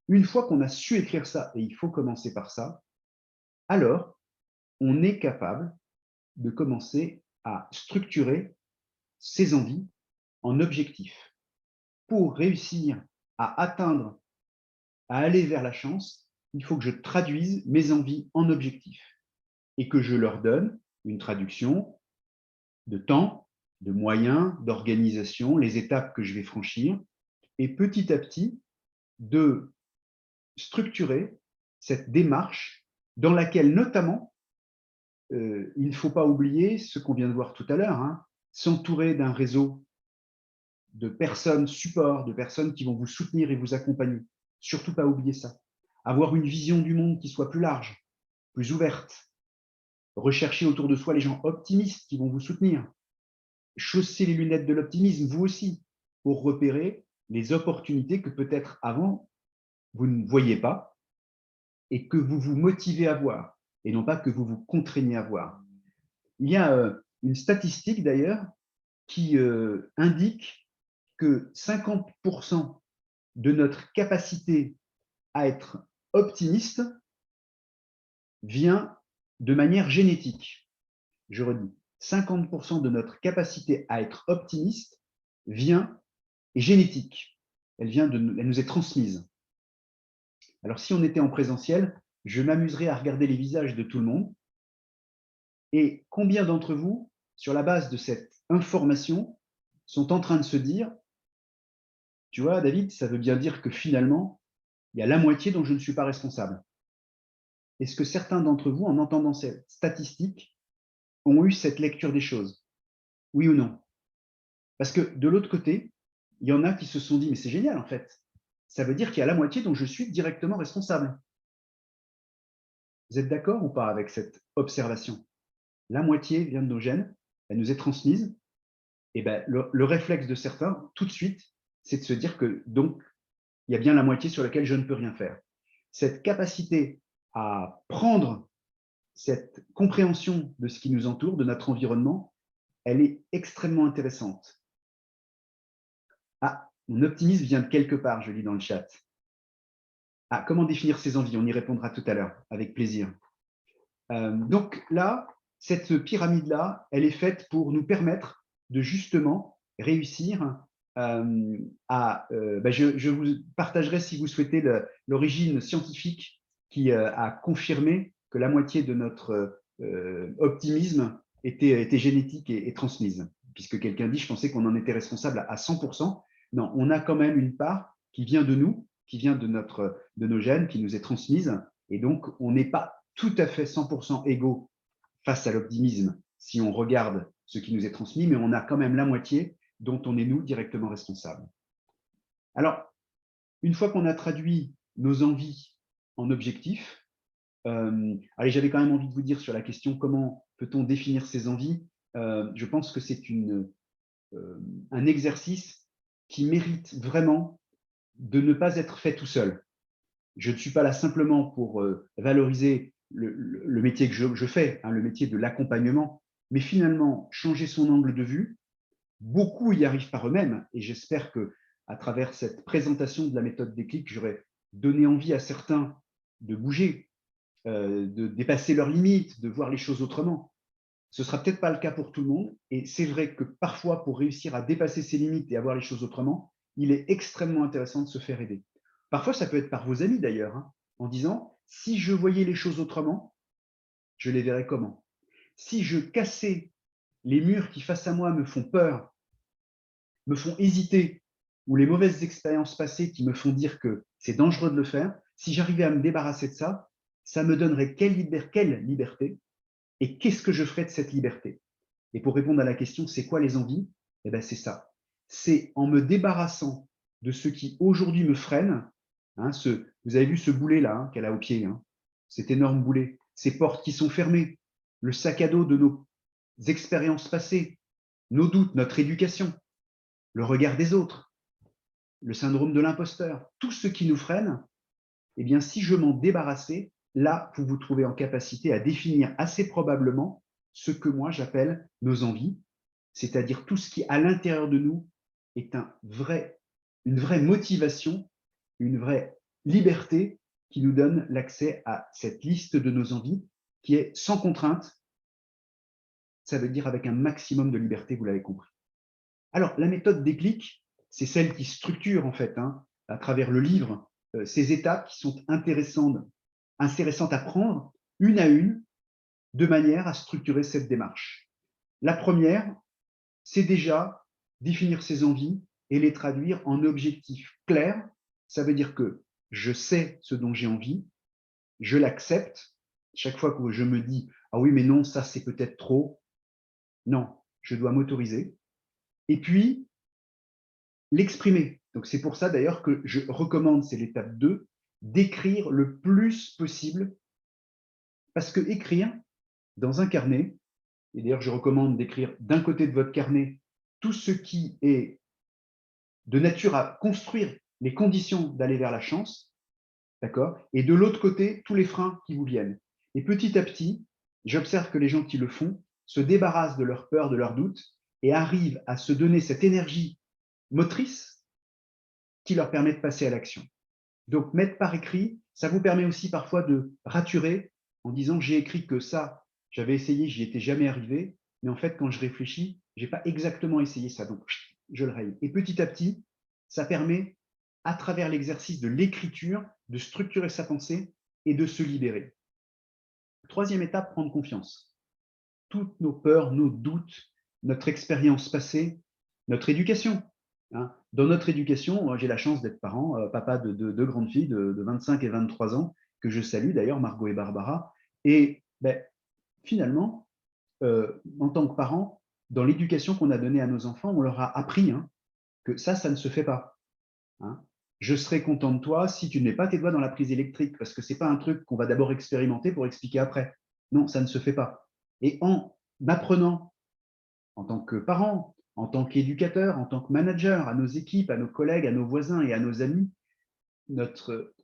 Une fois qu'on a su écrire ça, et il faut commencer par ça, alors on est capable de commencer à structurer ses envies en objectifs. Pour réussir à atteindre, à aller vers la chance, il faut que je traduise mes envies en objectifs et que je leur donne une traduction de temps, de moyens, d'organisation, les étapes que je vais franchir, et petit à petit, de structurer cette démarche dans laquelle, notamment, il ne faut pas oublier ce qu'on vient de voir tout à l'heure, hein, s'entourer d'un réseau de personnes support, de personnes qui vont vous soutenir et vous accompagner. Surtout pas oublier ça. Avoir une vision du monde qui soit plus large, plus ouverte. Rechercher autour de soi les gens optimistes qui vont vous soutenir. Chausser les lunettes de l'optimisme, vous aussi, pour repérer les opportunités que peut-être avant, vous ne voyez pas et que vous vous motivez à voir, et non pas que vous vous contraignez à voir. Il y a une statistique d'ailleurs qui indique que 50% de notre capacité à être optimiste vient de manière génétique. Je redis, 50% de notre capacité à être optimiste est génétique. Elle nous est transmise. Alors, si on était en présentiel, je m'amuserais à regarder les visages de tout le monde. Et combien d'entre vous, sur la base de cette information, sont en train de se dire, tu vois, David, ça veut bien dire que finalement, il y a la moitié dont je ne suis pas responsable. Est-ce que certains d'entre vous, en entendant cette statistique, ont eu cette lecture des choses? Oui ou non? Parce que de l'autre côté, il y en a qui se sont dit, mais c'est génial en fait. Ça veut dire qu'il y a la moitié dont je suis directement responsable. Vous êtes d'accord ou pas avec cette observation? La moitié vient de nos gènes, elle nous est transmise. Et ben, le réflexe de certains, tout de suite, c'est de se dire que donc, il y a bien la moitié sur laquelle je ne peux rien faire. Cette capacité à prendre cette compréhension de ce qui nous entoure, de notre environnement, elle est extrêmement intéressante. Ah, mon optimisme vient de quelque part, je lis dans le chat. Ah, comment définir ses envies? On y répondra tout à l'heure, avec plaisir. Donc là, cette pyramide-là, elle est faite pour nous permettre de justement réussir je vous partagerai, si vous souhaitez, l'origine scientifique qui a confirmé que la moitié de notre optimisme était génétique et transmise. Puisque quelqu'un dit, je pensais qu'on en était responsable à 100%. Non, on a quand même une part qui vient de nous, qui vient de nos gènes, qui nous est transmise. Et donc, on n'est pas tout à fait 100% égaux face à l'optimisme si on regarde ce qui nous est transmis, mais on a quand même la moitié dont on est, nous, directement responsable. Alors, une fois qu'on a traduit nos envies en objectifs, allez, j'avais quand même envie de vous dire sur la question comment peut-on définir ses envies, je pense que c'est un exercice qui mérite vraiment de ne pas être fait tout seul. Je ne suis pas là simplement pour valoriser le métier que je fais, hein, le métier de l'accompagnement, mais finalement, changer son angle de vue, beaucoup y arrivent par eux-mêmes, et j'espère qu'à travers cette présentation de la méthode Déclic, j'aurais donné envie à certains de bouger, de dépasser leurs limites, de voir les choses autrement. Ce ne sera peut-être pas le cas pour tout le monde, et c'est vrai que parfois, pour réussir à dépasser ses limites et à voir les choses autrement, il est extrêmement intéressant de se faire aider. Parfois, ça peut être par vos amis d'ailleurs, hein, en disant « si je voyais les choses autrement, je les verrais comment ?» Si je cassais les murs qui face à moi me font peur, me font hésiter ou les mauvaises expériences passées qui me font dire que c'est dangereux de le faire, si j'arrivais à me débarrasser de ça, ça me donnerait quelle liberté et qu'est-ce que je ferais de cette liberté? Et pour répondre à la question, c'est quoi les envies? Eh bien, c'est ça. C'est en me débarrassant de ce qui aujourd'hui me freine. Hein, vous avez vu ce boulet-là hein, qu'elle a au pied, hein, cet énorme boulet, ces portes qui sont fermées, le sac à dos de nos expériences passées, nos doutes, notre éducation, le regard des autres, le syndrome de l'imposteur, tout ce qui nous freine, eh bien, si je m'en débarrassais, là, vous vous trouvez en capacité à définir assez probablement ce que moi j'appelle nos envies, c'est-à-dire tout ce qui, à l'intérieur de nous, est une vraie motivation, une vraie liberté qui nous donne l'accès à cette liste de nos envies qui est sans contrainte, ça veut dire avec un maximum de liberté, vous l'avez compris. Alors, la méthode déclic, c'est celle qui structure en fait, hein, à travers le livre, ces étapes qui sont intéressantes à prendre une à une, de manière à structurer cette démarche. La première, c'est déjà définir ses envies et les traduire en objectifs clairs. Ça veut dire que je sais ce dont j'ai envie, je l'accepte. Chaque fois que je me dis « Ah oui, mais non, ça c'est peut-être trop », non, je dois m'autoriser. Et puis, l'exprimer. Donc, c'est pour ça d'ailleurs que je recommande, c'est l'étape 2, d'écrire le plus possible. Parce que écrire dans un carnet, et d'ailleurs, je recommande d'écrire d'un côté de votre carnet tout ce qui est de nature à construire les conditions d'aller vers la chance, d'accord? Et de l'autre côté, tous les freins qui vous viennent. Et petit à petit, j'observe que les gens qui le font se débarrassent de leur peur, de leurs doutes, et arrivent à se donner cette énergie motrice qui leur permet de passer à l'action. Donc, mettre par écrit, ça vous permet aussi parfois de raturer en disant « j'ai écrit que ça, j'avais essayé, j'y étais jamais arrivé, mais en fait, quand je réfléchis, je n'ai pas exactement essayé ça, donc je le raye. » Et petit à petit, ça permet, à travers l'exercice de l'écriture, de structurer sa pensée et de se libérer. Troisième étape, prendre confiance. Toutes nos peurs, nos doutes, notre expérience passée, notre éducation. Hein. Dans notre éducation, j'ai la chance d'être parent, papa de deux grandes filles de 25 et 23 ans, que je salue d'ailleurs, Margot et Barbara. Et finalement, en tant que parent, dans l'éducation qu'on a donnée à nos enfants, on leur a appris que ça ne se fait pas. Hein. Je serai content de toi si tu ne mets pas tes doigts dans la prise électrique, parce que ce n'est pas un truc qu'on va d'abord expérimenter pour expliquer après. Non, ça ne se fait pas. Et en apprenant, en tant que parent, en tant qu'éducateur, en tant que manager, à nos équipes, à nos collègues, à nos voisins et à nos amis,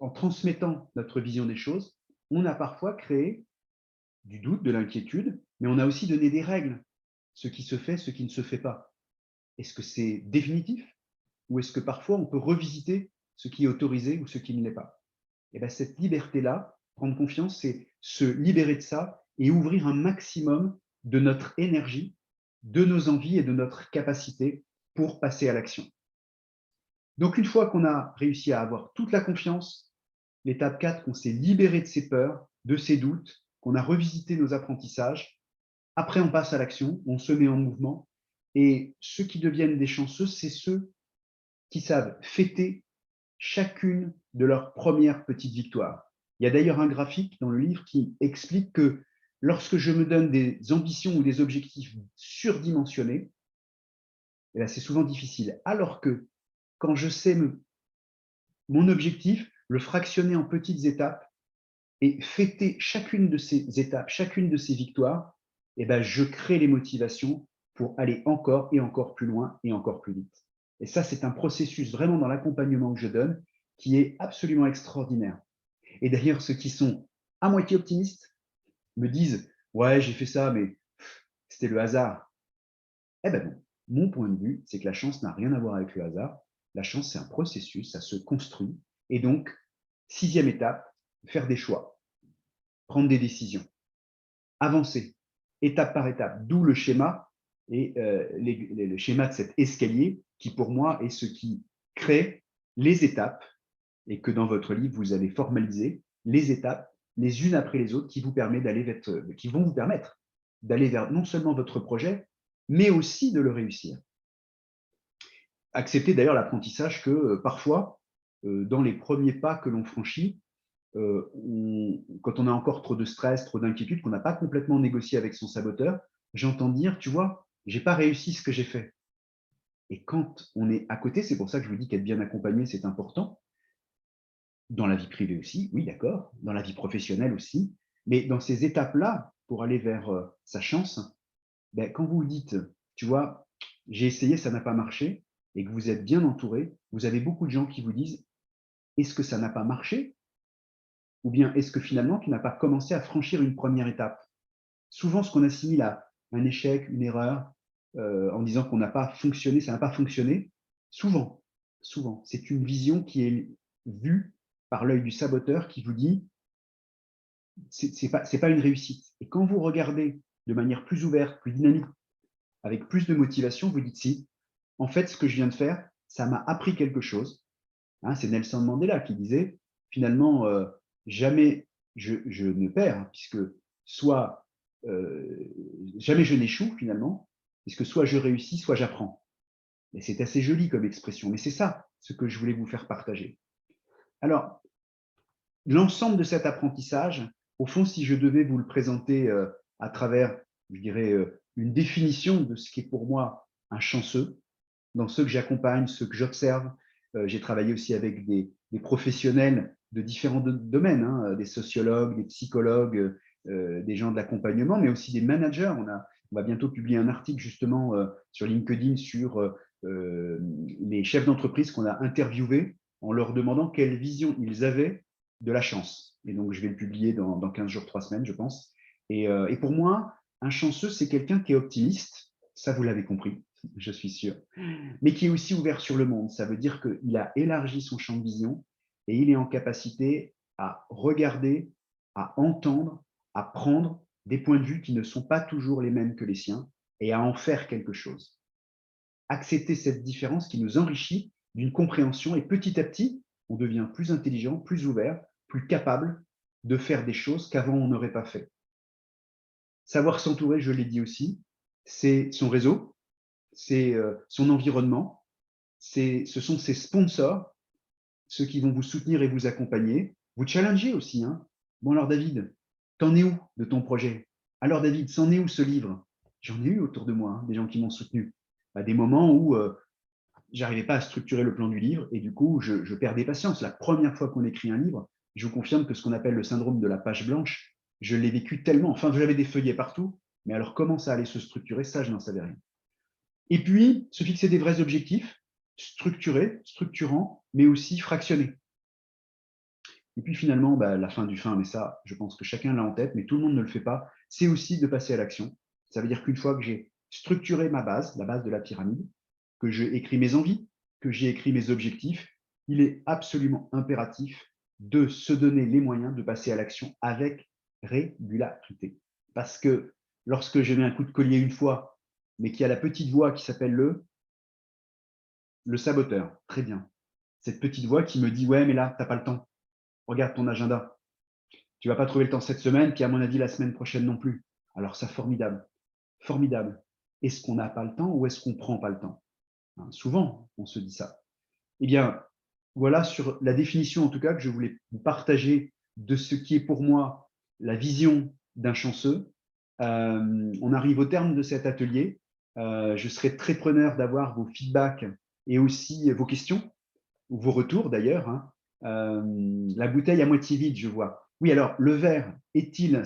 en transmettant notre vision des choses, on a parfois créé du doute, de l'inquiétude, mais on a aussi donné des règles, ce qui se fait, ce qui ne se fait pas. Est-ce que c'est définitif ou est-ce que parfois on peut revisiter ce qui est autorisé ou ce qui ne l'est pas? Et bien, cette liberté-là, prendre confiance, c'est se libérer de ça et ouvrir un maximum de notre énergie, de nos envies et de notre capacité pour passer à l'action. Donc, une fois qu'on a réussi à avoir toute la confiance, l'étape 4, qu'on s'est libéré de ses peurs, de ses doutes, qu'on a revisité nos apprentissages, après on passe à l'action, on se met en mouvement et ceux qui deviennent des chanceux, c'est ceux qui savent fêter chacune de leurs premières petites victoires. Il y a d'ailleurs un graphique dans le livre qui explique que lorsque je me donne des ambitions ou des objectifs surdimensionnés, c'est souvent difficile. Alors que quand je sais mon objectif, le fractionner en petites étapes et fêter chacune de ces étapes, chacune de ces victoires, je crée les motivations pour aller encore et encore plus loin et encore plus vite. Et ça, c'est un processus vraiment dans l'accompagnement que je donne qui est absolument extraordinaire. Et d'ailleurs, ceux qui sont à moitié optimistes me disent « Ouais, j'ai fait ça, mais c'était le hasard. » Eh bien non, mon point de vue, c'est que la chance n'a rien à voir avec le hasard. La chance, c'est un processus, ça se construit. Et donc, 6e étape, faire des choix, prendre des décisions, avancer, étape par étape, d'où le schéma et le schéma de cet escalier qui, pour moi, est ce qui crée les étapes et que dans votre livre, vous avez formalisé les étapes, les unes après les autres, qui vont vous permettre d'aller vers non seulement votre projet, mais aussi de le réussir. accepter d'ailleurs l'apprentissage que parfois, dans les premiers pas que l'on franchit, quand on a encore trop de stress, trop d'inquiétude, qu'on n'a pas complètement négocié avec son saboteur, j'entends dire, tu vois, j'ai pas réussi ce que j'ai fait. Et quand on est à côté, c'est pour ça que je vous dis qu'être bien accompagné, c'est important. Dans la vie privée aussi, oui, d'accord. Dans la vie professionnelle aussi. Mais dans ces étapes-là, pour aller vers sa chance, ben, quand vous vous dites, tu vois, j'ai essayé, ça n'a pas marché, et que vous êtes bien entouré, vous avez beaucoup de gens qui vous disent, est-ce que ça n'a pas marché? Ou bien est-ce que finalement, tu n'as pas commencé à franchir une première étape? Souvent, ce qu'on assimile à un échec, une erreur, en disant qu'on n'a pas fonctionné, ça n'a pas fonctionné, souvent, c'est une vision qui est vue par l'œil du saboteur qui vous dit c'est pas une réussite. Et quand vous regardez de manière plus ouverte, plus dynamique, avec plus de motivation, vous dites si, en fait, ce que je viens de faire, ça m'a appris quelque chose. Hein, c'est Nelson Mandela qui disait finalement, jamais je ne perds, hein, puisque soit jamais je n'échoue finalement, puisque soit je réussis, soit j'apprends. Et c'est assez joli comme expression, mais c'est ça ce que je voulais vous faire partager. Alors, l'ensemble de cet apprentissage, au fond, si je devais vous le présenter à travers, je dirais, une définition de ce qui est pour moi un chanceux, dans ceux que j'accompagne, ceux que j'observe, j'ai travaillé aussi avec des professionnels de différents domaines, hein, des sociologues, des psychologues, des gens de l'accompagnement, mais aussi des managers. On va bientôt publier un article justement sur LinkedIn sur les chefs d'entreprise qu'on a interviewés en leur demandant quelle vision ils avaient de la chance. Et donc, je vais le publier dans 15 jours, 3 semaines, je pense. Et pour moi, un chanceux, c'est quelqu'un qui est optimiste. Ça, vous l'avez compris, je suis sûr. Mais qui est aussi ouvert sur le monde. Ça veut dire qu'il a élargi son champ de vision et il est en capacité à regarder, à entendre, à prendre des points de vue qui ne sont pas toujours les mêmes que les siens et à en faire quelque chose. Accepter cette différence qui nous enrichit d'une compréhension et petit à petit, on devient plus intelligent, plus ouvert, plus capable de faire des choses qu'avant on n'aurait pas fait. Savoir s'entourer, je l'ai dit aussi, c'est son réseau, c'est son environnement, ce sont ses sponsors, ceux qui vont vous soutenir et vous accompagner, vous challenger aussi. Hein. Bon alors David, t'en es où de ton projet? Alors David, c'en est où ce livre? J'en ai eu autour de moi, hein, des gens qui m'ont soutenu. À des moments où j'arrivais pas à structurer le plan du livre et du coup, je perdais patience. La première fois qu'on écrit un livre, je vous confirme que ce qu'on appelle le syndrome de la page blanche, je l'ai vécu tellement. Enfin, j'avais des feuillets partout, mais alors comment ça allait se structurer, ça, je n'en savais rien. Et puis, se fixer des vrais objectifs, structurés, structurants, mais aussi fractionnés. Et puis finalement, la fin du fin, mais ça, je pense que chacun l'a en tête, mais tout le monde ne le fait pas, c'est aussi de passer à l'action. Ça veut dire qu'une fois que j'ai structuré ma base, la base de la pyramide, que j'ai écrit mes envies, que j'ai écrit mes objectifs, il est absolument impératif de se donner les moyens de passer à l'action avec régularité. Parce que lorsque je mets un coup de collier une fois, mais qu'il y a la petite voix qui s'appelle le saboteur, très bien. Cette petite voix qui me dit « Ouais, mais là, tu n'as pas le temps. Regarde ton agenda. Tu ne vas pas trouver le temps cette semaine, puis à mon avis, la semaine prochaine non plus. » Alors ça, formidable. Formidable. Est-ce qu'on n'a pas le temps ou est-ce qu'on ne prend pas le temps? Souvent, on se dit ça. Eh bien, voilà sur la définition, en tout cas, que je voulais vous partager de ce qui est pour moi la vision d'un chanceux. On arrive au terme de cet atelier. Je serai très preneur d'avoir vos feedbacks et aussi vos questions, ou vos retours d'ailleurs. Hein. La bouteille à moitié vide, je vois. Oui, alors, le verre est-il,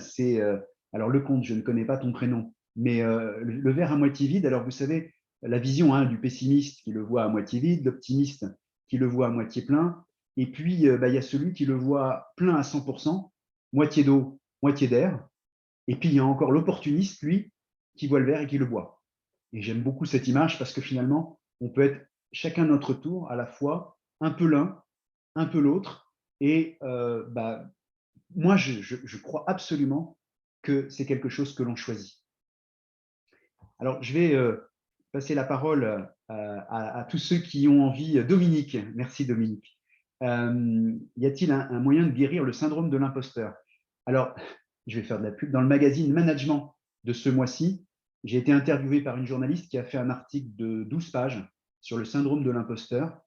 alors le comte, je ne connais pas ton prénom, mais le verre à moitié vide, alors vous savez, la vision du pessimiste qui le voit à moitié vide, l'optimiste qui le voit à moitié plein, et puis il y a celui qui le voit plein à 100%, moitié d'eau, moitié d'air, et puis il y a encore l'opportuniste, lui, qui voit le verre et qui le boit. Et j'aime beaucoup cette image parce que finalement, on peut être chacun notre tour à la fois un peu l'un, un peu l'autre, et moi, je crois absolument que c'est quelque chose que l'on choisit. Alors, je vais passer la parole à tous ceux qui ont envie. Dominique, merci Dominique. Y a-t-il un moyen de guérir le syndrome de l'imposteur? Alors, je vais faire de la pub. Dans le magazine Management de ce mois-ci, j'ai été interviewé par une journaliste qui a fait un article de 12 pages sur le syndrome de l'imposteur,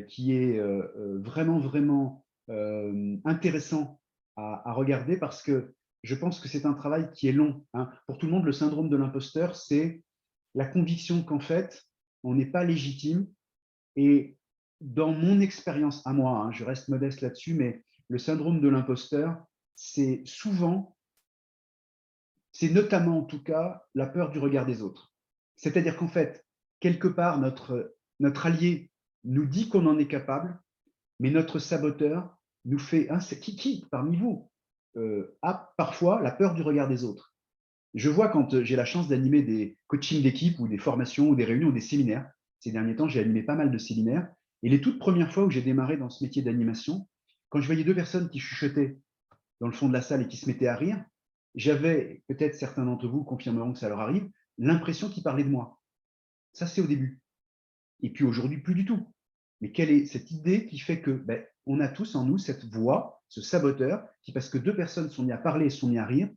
qui est vraiment, vraiment intéressant à regarder parce que je pense que c'est un travail qui est long. Hein. Pour tout le monde, le syndrome de l'imposteur, c'est la conviction qu'en fait, on n'est pas légitime. Et dans mon expérience à moi, hein, je reste modeste là-dessus, mais le syndrome de l'imposteur, c'est souvent, c'est notamment en tout cas la peur du regard des autres. C'est-à-dire qu'en fait, quelque part, notre allié nous dit qu'on en est capable, mais notre saboteur nous fait, hein, qui parmi vous a parfois la peur du regard des autres. Je vois quand j'ai la chance d'animer des coachings d'équipe ou des formations ou des réunions ou des séminaires. Ces derniers temps, j'ai animé pas mal de séminaires. Et les toutes premières fois où j'ai démarré dans ce métier d'animation, quand je voyais deux personnes qui chuchotaient dans le fond de la salle et qui se mettaient à rire, j'avais, peut-être certains d'entre vous confirmeront que ça leur arrive, l'impression qu'ils parlaient de moi. Ça, c'est au début. Et puis aujourd'hui, plus du tout. Mais quelle est cette idée qui fait que on a tous en nous cette voix, ce saboteur, qui, parce que deux personnes sont mises à parler et sont mises à rire,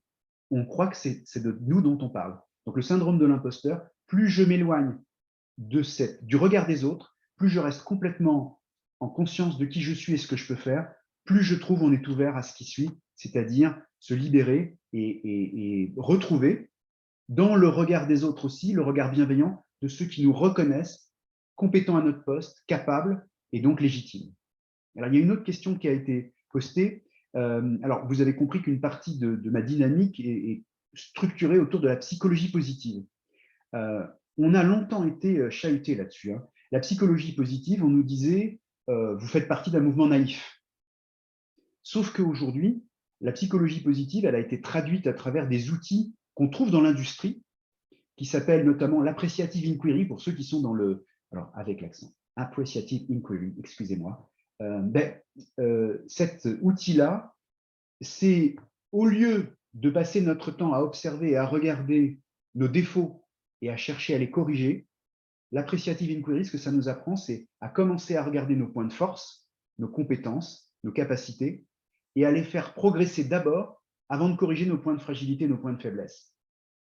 on croit que c'est de nous dont on parle. Donc le syndrome de l'imposteur, plus je m'éloigne du regard des autres, plus je reste complètement en conscience de qui je suis et ce que je peux faire, plus je trouve on est ouvert à ce qui suit, c'est-à-dire se libérer et retrouver dans le regard des autres aussi, le regard bienveillant de ceux qui nous reconnaissent compétents à notre poste, capables et donc légitimes. Alors, il y a une autre question qui a été postée. Alors, vous avez compris qu'une partie de ma dynamique est structurée autour de la psychologie positive. On a longtemps été chahuté là-dessus. Hein. La psychologie positive, on nous disait, vous faites partie d'un mouvement naïf. Sauf qu'aujourd'hui, la psychologie positive, elle a été traduite à travers des outils qu'on trouve dans l'industrie, qui s'appellent notamment l'appreciative inquiry, pour ceux qui sont dans le… Alors, avec l'accent, appreciative inquiry, excusez-moi. Cet outil-là, c'est au lieu de passer notre temps à observer et à regarder nos défauts et à chercher à les corriger, l'appreciative inquiry, ce que ça nous apprend, c'est à commencer à regarder nos points de force, nos compétences, nos capacités, et à les faire progresser d'abord avant de corriger nos points de fragilité, nos points de faiblesse.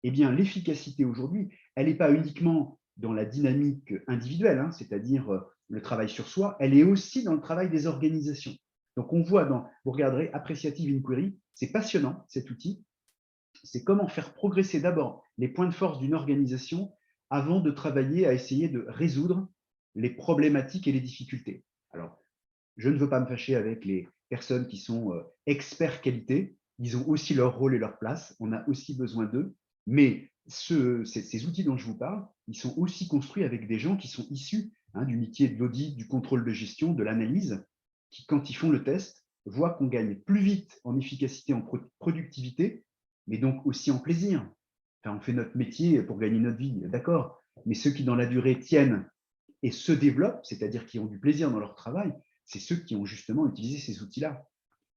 Eh bien, l'efficacité aujourd'hui, elle n'est pas uniquement dans la dynamique individuelle, hein, c'est-à-dire le travail sur soi, elle est aussi dans le travail des organisations. Donc, on voit vous regarderez Appreciative Inquiry, c'est passionnant cet outil, c'est comment faire progresser d'abord les points de force d'une organisation avant de travailler à essayer de résoudre les problématiques et les difficultés. Alors, je ne veux pas me fâcher avec les personnes qui sont experts qualité, ils ont aussi leur rôle et leur place, on a aussi besoin d'eux, mais ces outils dont je vous parle, ils sont aussi construits avec des gens qui sont issus du métier de l'audit, du contrôle de gestion, de l'analyse, qui, quand ils font le test, voient qu'on gagne plus vite en efficacité, en productivité, mais donc aussi en plaisir. Enfin, on fait notre métier pour gagner notre vie, d'accord, mais ceux qui, dans la durée, tiennent et se développent, c'est-à-dire qui ont du plaisir dans leur travail, c'est ceux qui ont justement utilisé ces outils-là.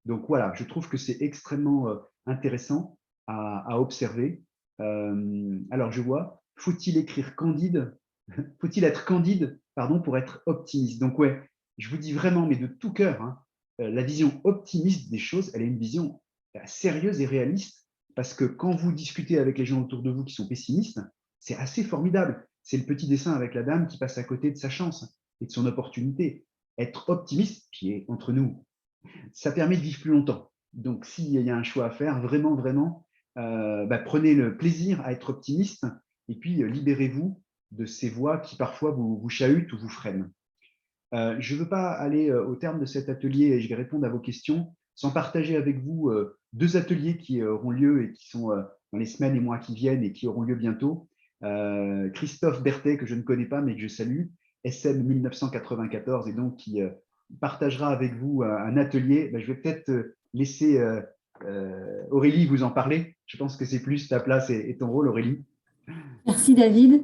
Donc voilà, je trouve que c'est extrêmement intéressant à observer. Alors je vois, faut-il écrire candide, faut-il être candide, pardon, pour être optimiste. Donc ouais, je vous dis vraiment, mais de tout cœur, hein, la vision optimiste des choses, elle est une vision sérieuse et réaliste, parce que quand vous discutez avec les gens autour de vous qui sont pessimistes, c'est assez formidable. C'est le petit dessin avec la dame qui passe à côté de sa chance et de son opportunité. Être optimiste, qui est entre nous, ça permet de vivre plus longtemps. Donc, s'il y a un choix à faire, vraiment, vraiment, prenez le plaisir à être optimiste et puis libérez-vous de ces voix qui parfois vous chahutent ou vous freinent. Je ne veux pas aller au terme de cet atelier et je vais répondre à vos questions sans partager avec vous deux ateliers qui auront lieu et qui sont dans les semaines et mois qui viennent et qui auront lieu bientôt. Christophe Berthet, que je ne connais pas mais que je salue, SM 1994, et donc qui partagera avec vous un atelier. Je vais peut-être laisser Aurélie vous en parler. Je pense que c'est plus ta place et ton rôle, Aurélie. Merci David.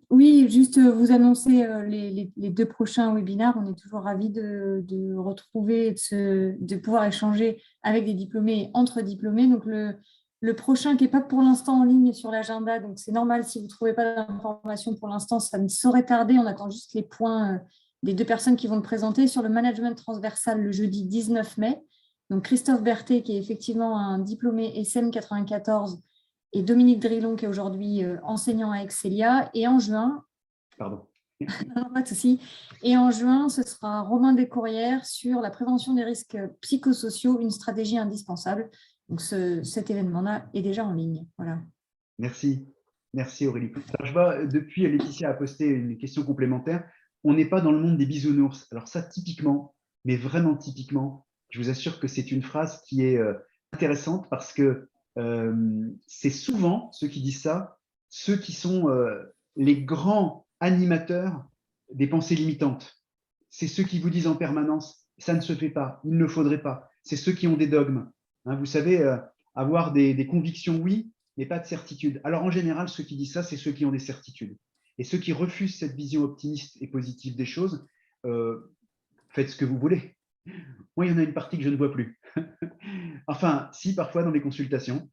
Oui, juste vous annoncer les deux prochains webinaires. On est toujours ravis de retrouver, de pouvoir échanger avec des diplômés et entre diplômés. Donc le prochain qui n'est pas pour l'instant en ligne sur l'agenda, donc c'est normal si vous ne trouvez pas d'informations pour l'instant, ça ne saurait tarder. On attend juste les points des deux personnes qui vont le présenter sur le management transversal le jeudi 19 mai. Donc Christophe Berthet, qui est effectivement un diplômé SM 94, et Dominique Drillon, qui est aujourd'hui enseignant à Excelia. Et en juin… Pardon. Non, pas de souci. Et en juin, ce sera Romain Descourrières sur la prévention des risques psychosociaux, une stratégie indispensable. Donc, cet événement-là est déjà en ligne. Voilà. Merci. Merci Aurélie. Alors, je vois, depuis, Laetitia a posté une question complémentaire. On n'est pas dans le monde des bisounours. Alors ça, typiquement, mais vraiment typiquement, je vous assure que c'est une phrase qui est intéressante parce que c'est souvent, ceux qui disent ça, ceux qui sont les grands animateurs des pensées limitantes. C'est ceux qui vous disent en permanence « ça ne se fait pas, il ne faudrait pas ». C'est ceux qui ont des dogmes. Hein, vous savez, avoir des convictions, oui, mais pas de certitude. Alors en général, ceux qui disent ça, c'est ceux qui ont des certitudes. Et ceux qui refusent cette vision optimiste et positive des choses, faites ce que vous voulez. Moi, il y en a une partie que je ne vois plus. Enfin, si, parfois dans les consultations.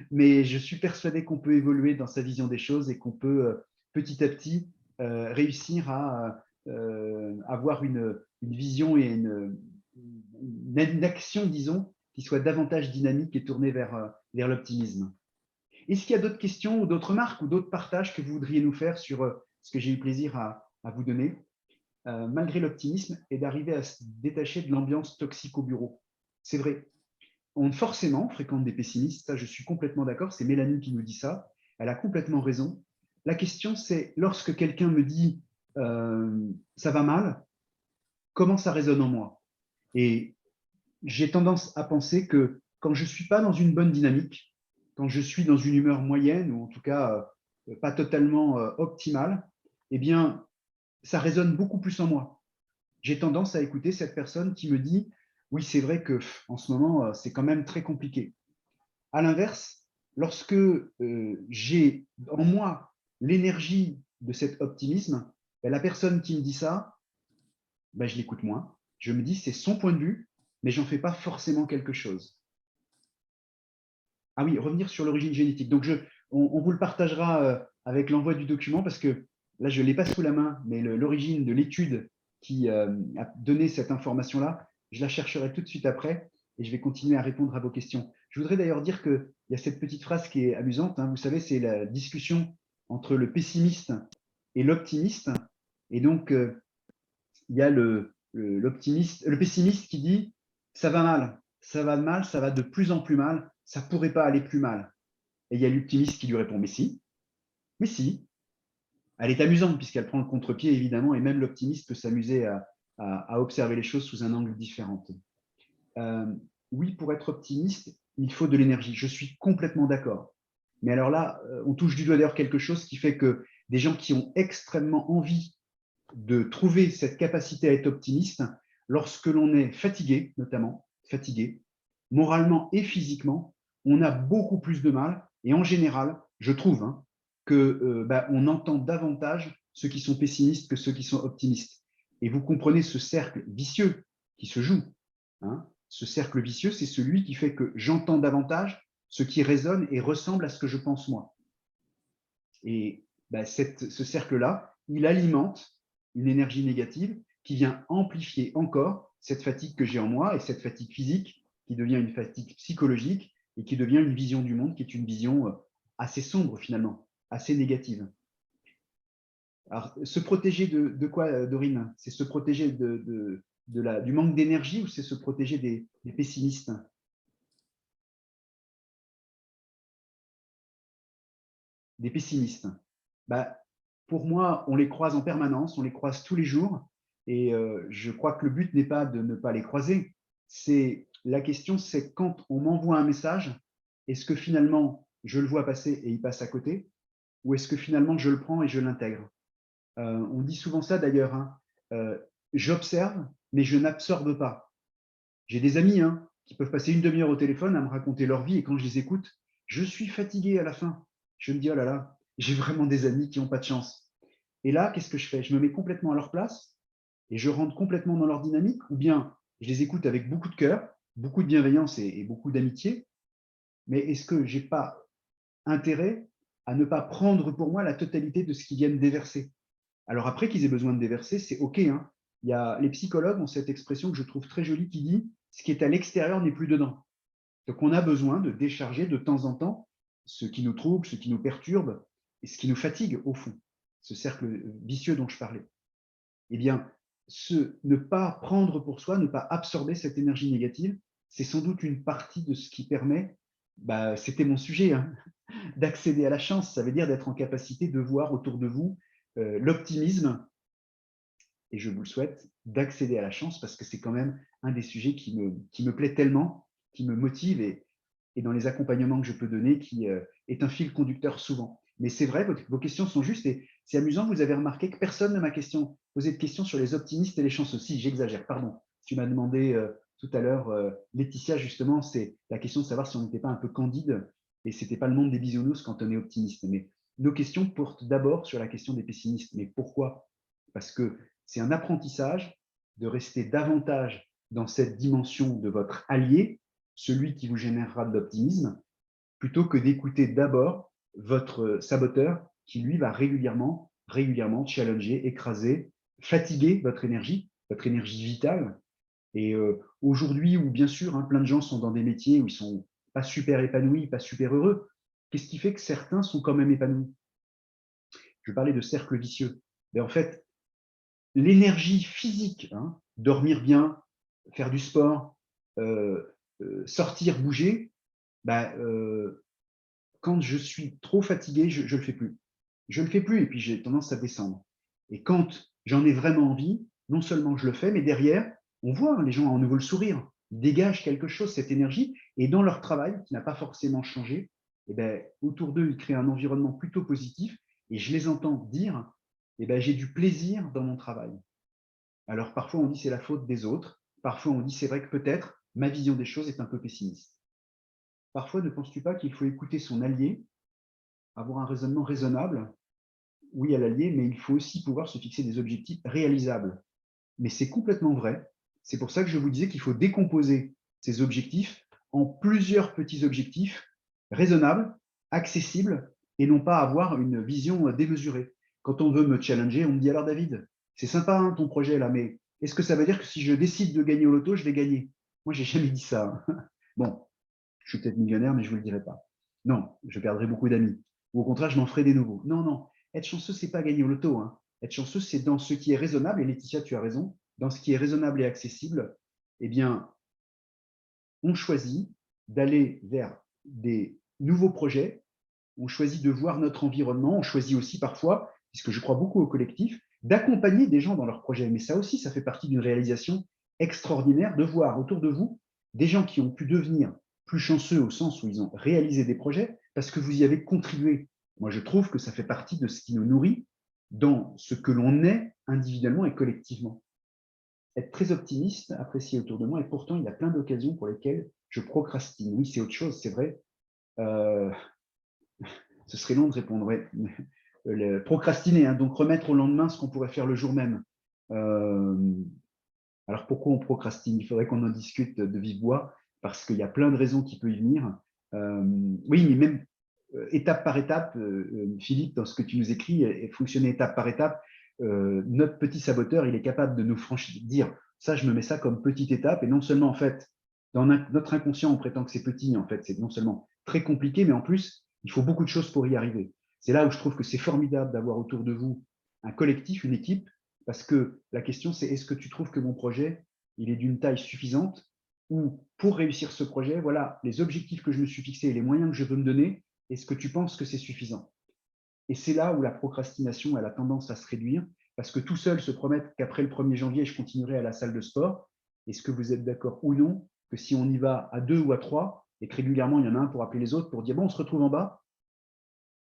Mais je suis persuadé qu'on peut évoluer dans sa vision des choses et qu'on peut petit à petit réussir à avoir une vision et une action, disons, qui soit davantage dynamique et tournée vers l'optimisme. Est-ce qu'il y a d'autres questions ou d'autres remarques ou d'autres partages que vous voudriez nous faire sur ce que j'ai eu plaisir à vous donner, malgré l'optimisme, et d'arriver à se détacher de l'ambiance toxique au bureau? C'est vrai, on forcément fréquente des pessimistes, ça je suis complètement d'accord, c'est Mélanie qui nous dit ça, elle a complètement raison. La question c'est, lorsque quelqu'un me dit ça va mal, comment ça résonne en moi? Et j'ai tendance à penser que quand je ne suis pas dans une bonne dynamique, quand je suis dans une humeur moyenne, ou en tout cas pas totalement optimale, eh bien, ça résonne beaucoup plus en moi. J'ai tendance à écouter cette personne qui me dit « oui, c'est vrai que en ce moment, c'est quand même très compliqué ». À l'inverse, lorsque j'ai en moi l'énergie de cet optimisme, ben, la personne qui me dit ça, ben, je l'écoute moins. Je me dis c'est son point de vue, mais j'en fais pas forcément quelque chose. Ah oui, revenir sur l'origine génétique. Donc, on vous le partagera avec l'envoi du document parce que là, je ne l'ai pas sous la main, mais l'origine de l'étude qui a donné cette information-là, je la chercherai tout de suite après et je vais continuer à répondre à vos questions. Je voudrais d'ailleurs dire qu'il y a cette petite phrase qui est amusante. Hein, vous savez, c'est la discussion entre le pessimiste et l'optimiste. Et donc, il y a le pessimiste qui dit « ça va mal, ça va de plus en plus mal, ça ne pourrait pas aller plus mal ». Et il y a l'optimiste qui lui répond « mais si, mais si ». Elle est amusante puisqu'elle prend le contre-pied, évidemment, et même l'optimiste peut s'amuser à observer les choses sous un angle différent. Oui, pour être optimiste, il faut de l'énergie. Je suis complètement d'accord. Mais alors là, on touche du doigt d'ailleurs quelque chose qui fait que des gens qui ont extrêmement envie de trouver cette capacité à être optimiste, lorsque l'on est fatigué, notamment, fatigué, moralement et physiquement, on a beaucoup plus de mal. Et en général, je trouve qu'on entend davantage ceux qui sont pessimistes que ceux qui sont optimistes. Et vous comprenez ce cercle vicieux qui se joue. Hein. Ce cercle vicieux, c'est celui qui fait que j'entends davantage ce qui résonne et ressemble à ce que je pense moi. Et ce cercle-là, il alimente une énergie négative qui vient amplifier encore cette fatigue que j'ai en moi et cette fatigue physique qui devient une fatigue psychologique et qui devient une vision du monde qui est une vision assez sombre finalement, assez négative. Alors, se protéger de quoi, Dorine? C'est se protéger du manque d'énergie ou c'est se protéger des pessimistes? Des pessimistes. Pour moi, on les croise en permanence, on les croise tous les jours et je crois que le but n'est pas de ne pas les croiser. La question, c'est quand on m'envoie un message, est-ce que finalement je le vois passer et il passe à côté ou est-ce que finalement je le prends et je l'intègre? On dit souvent ça d'ailleurs, hein, j'observe mais je n'absorbe pas. J'ai des amis qui peuvent passer une demi-heure au téléphone à me raconter leur vie et quand je les écoute, je suis fatigué à la fin. Je me dis, oh là là, j'ai vraiment des amis qui n'ont pas de chance. Et là, qu'est-ce que je fais? Je me mets complètement à leur place et je rentre complètement dans leur dynamique ou bien je les écoute avec beaucoup de cœur, beaucoup de bienveillance et beaucoup d'amitié. Mais est-ce que je n'ai pas intérêt à ne pas prendre pour moi la totalité de ce qu'ils viennent déverser? Alors après qu'ils aient besoin de déverser, c'est OK. Hein. Les psychologues ont cette expression que je trouve très jolie qui dit « ce qui est à l'extérieur n'est plus dedans ». Donc on a besoin de décharger de temps en temps ce qui nous trouble, ce qui nous perturbe et ce qui nous fatigue au fond. ce cercle vicieux dont je parlais. Eh bien, ne pas prendre pour soi, ne pas absorber cette énergie négative, c'est sans doute une partie de ce qui permet, c'était mon sujet, hein, d'accéder à la chance. Ça veut dire d'être en capacité de voir autour de vous l'optimisme, et je vous le souhaite, d'accéder à la chance, parce que c'est quand même un des sujets qui me plaît tellement, qui me motive, et dans les accompagnements que je peux donner, qui est un fil conducteur souvent. Mais c'est vrai, vos questions sont justes, et c'est amusant, vous avez remarqué que personne ne m'a posé de questions sur les optimistes et les chanceux. Si, j'exagère, pardon. Tu m'as demandé tout à l'heure, Laetitia, justement, c'est la question de savoir si on n'était pas un peu candide, et ce n'était pas le monde des bisounours quand on est optimiste. Mais nos questions portent d'abord sur la question des pessimistes. Mais pourquoi? Parce que c'est un apprentissage de rester davantage dans cette dimension de votre allié, celui qui vous générera de l'optimisme, plutôt que d'écouter d'abord votre saboteur qui, lui, va régulièrement challenger, écraser, fatiguer votre énergie vitale. Et aujourd'hui, où bien sûr, hein, plein de gens sont dans des métiers où ils ne sont pas super épanouis, pas super heureux, qu'est-ce qui fait que certains sont quand même épanouis? Je parlais de cercle vicieux. Mais en fait, l'énergie physique, hein, dormir bien, faire du sport, sortir, bouger, quand je suis trop fatigué, je ne le fais plus. Je ne le fais plus, et puis j'ai tendance à descendre. Et quand j'en ai vraiment envie, non seulement je le fais, mais derrière, on voit, hein, les gens ont à nouveau le sourire, ils dégagent quelque chose, cette énergie, et dans leur travail, qui n'a pas forcément changé, autour d'eux, ils créent un environnement plutôt positif, et je les entends dire, j'ai du plaisir dans mon travail. Alors parfois, on dit c'est la faute des autres, parfois on dit c'est vrai que peut-être ma vision des choses est un peu pessimiste. Parfois, ne penses-tu pas qu'il faut écouter son allié, avoir un raisonnement raisonnable? Oui, à l'allié, mais il faut aussi pouvoir se fixer des objectifs réalisables. Mais c'est complètement vrai. C'est pour ça que je vous disais qu'il faut décomposer ces objectifs en plusieurs petits objectifs raisonnables, accessibles, et non pas avoir une vision démesurée. Quand on veut me challenger, on me dit « Alors David, c'est sympa hein, ton projet là, mais est-ce que ça veut dire que si je décide de gagner au loto, je vais gagner ?» Moi, je n'ai jamais dit ça. Bon, je suis peut-être millionnaire, mais je ne vous le dirai pas. Non, je perdrai beaucoup d'amis. Ou au contraire, je m'en ferai des nouveaux. Non, non. Être chanceux, ce n'est pas gagner au loto. Hein. Être chanceux, c'est dans ce qui est raisonnable, et Laetitia, tu as raison, dans ce qui est raisonnable et accessible, eh bien, on choisit d'aller vers des nouveaux projets, on choisit de voir notre environnement, on choisit aussi parfois, puisque je crois beaucoup au collectif, d'accompagner des gens dans leurs projets. Mais ça aussi, ça fait partie d'une réalisation extraordinaire de voir autour de vous des gens qui ont pu devenir plus chanceux au sens où ils ont réalisé des projets parce que vous y avez contribué. Moi, je trouve que ça fait partie de ce qui nous nourrit dans ce que l'on est individuellement et collectivement. Être très optimiste, apprécié autour de moi, et pourtant, il y a plein d'occasions pour lesquelles je procrastine. Oui, c'est autre chose, c'est vrai. Ce serait long de répondre. Ouais. Procrastiner, hein, donc remettre au lendemain ce qu'on pourrait faire le jour même. Alors, pourquoi on procrastine? Il faudrait qu'on en discute de vive voix, parce qu'il y a plein de raisons qui peuvent y venir. Oui, mais même étape par étape, Philippe, dans ce que tu nous écris, et fonctionner étape par étape, notre petit saboteur, il est capable de nous dire ça, je me mets ça comme petite étape, et non seulement, en fait, dans notre inconscient, on prétend que c'est petit, en fait, c'est non seulement très compliqué, mais en plus, il faut beaucoup de choses pour y arriver. C'est là où je trouve que c'est formidable d'avoir autour de vous un collectif, une équipe, parce que la question, c'est est-ce que tu trouves que mon projet, il est d'une taille suffisante, ou pour réussir ce projet, voilà, les objectifs que je me suis fixés et les moyens que je veux me donner, est-ce que tu penses que c'est suffisant? Et c'est là où la procrastination elle a tendance à se réduire, parce que tout seul se promettre qu'après le 1er janvier, je continuerai à la salle de sport. Est-ce que vous êtes d'accord ou non que si on y va à 2 ou à 3, et que régulièrement, il y en a un pour appeler les autres, pour dire « bon, on se retrouve en bas »,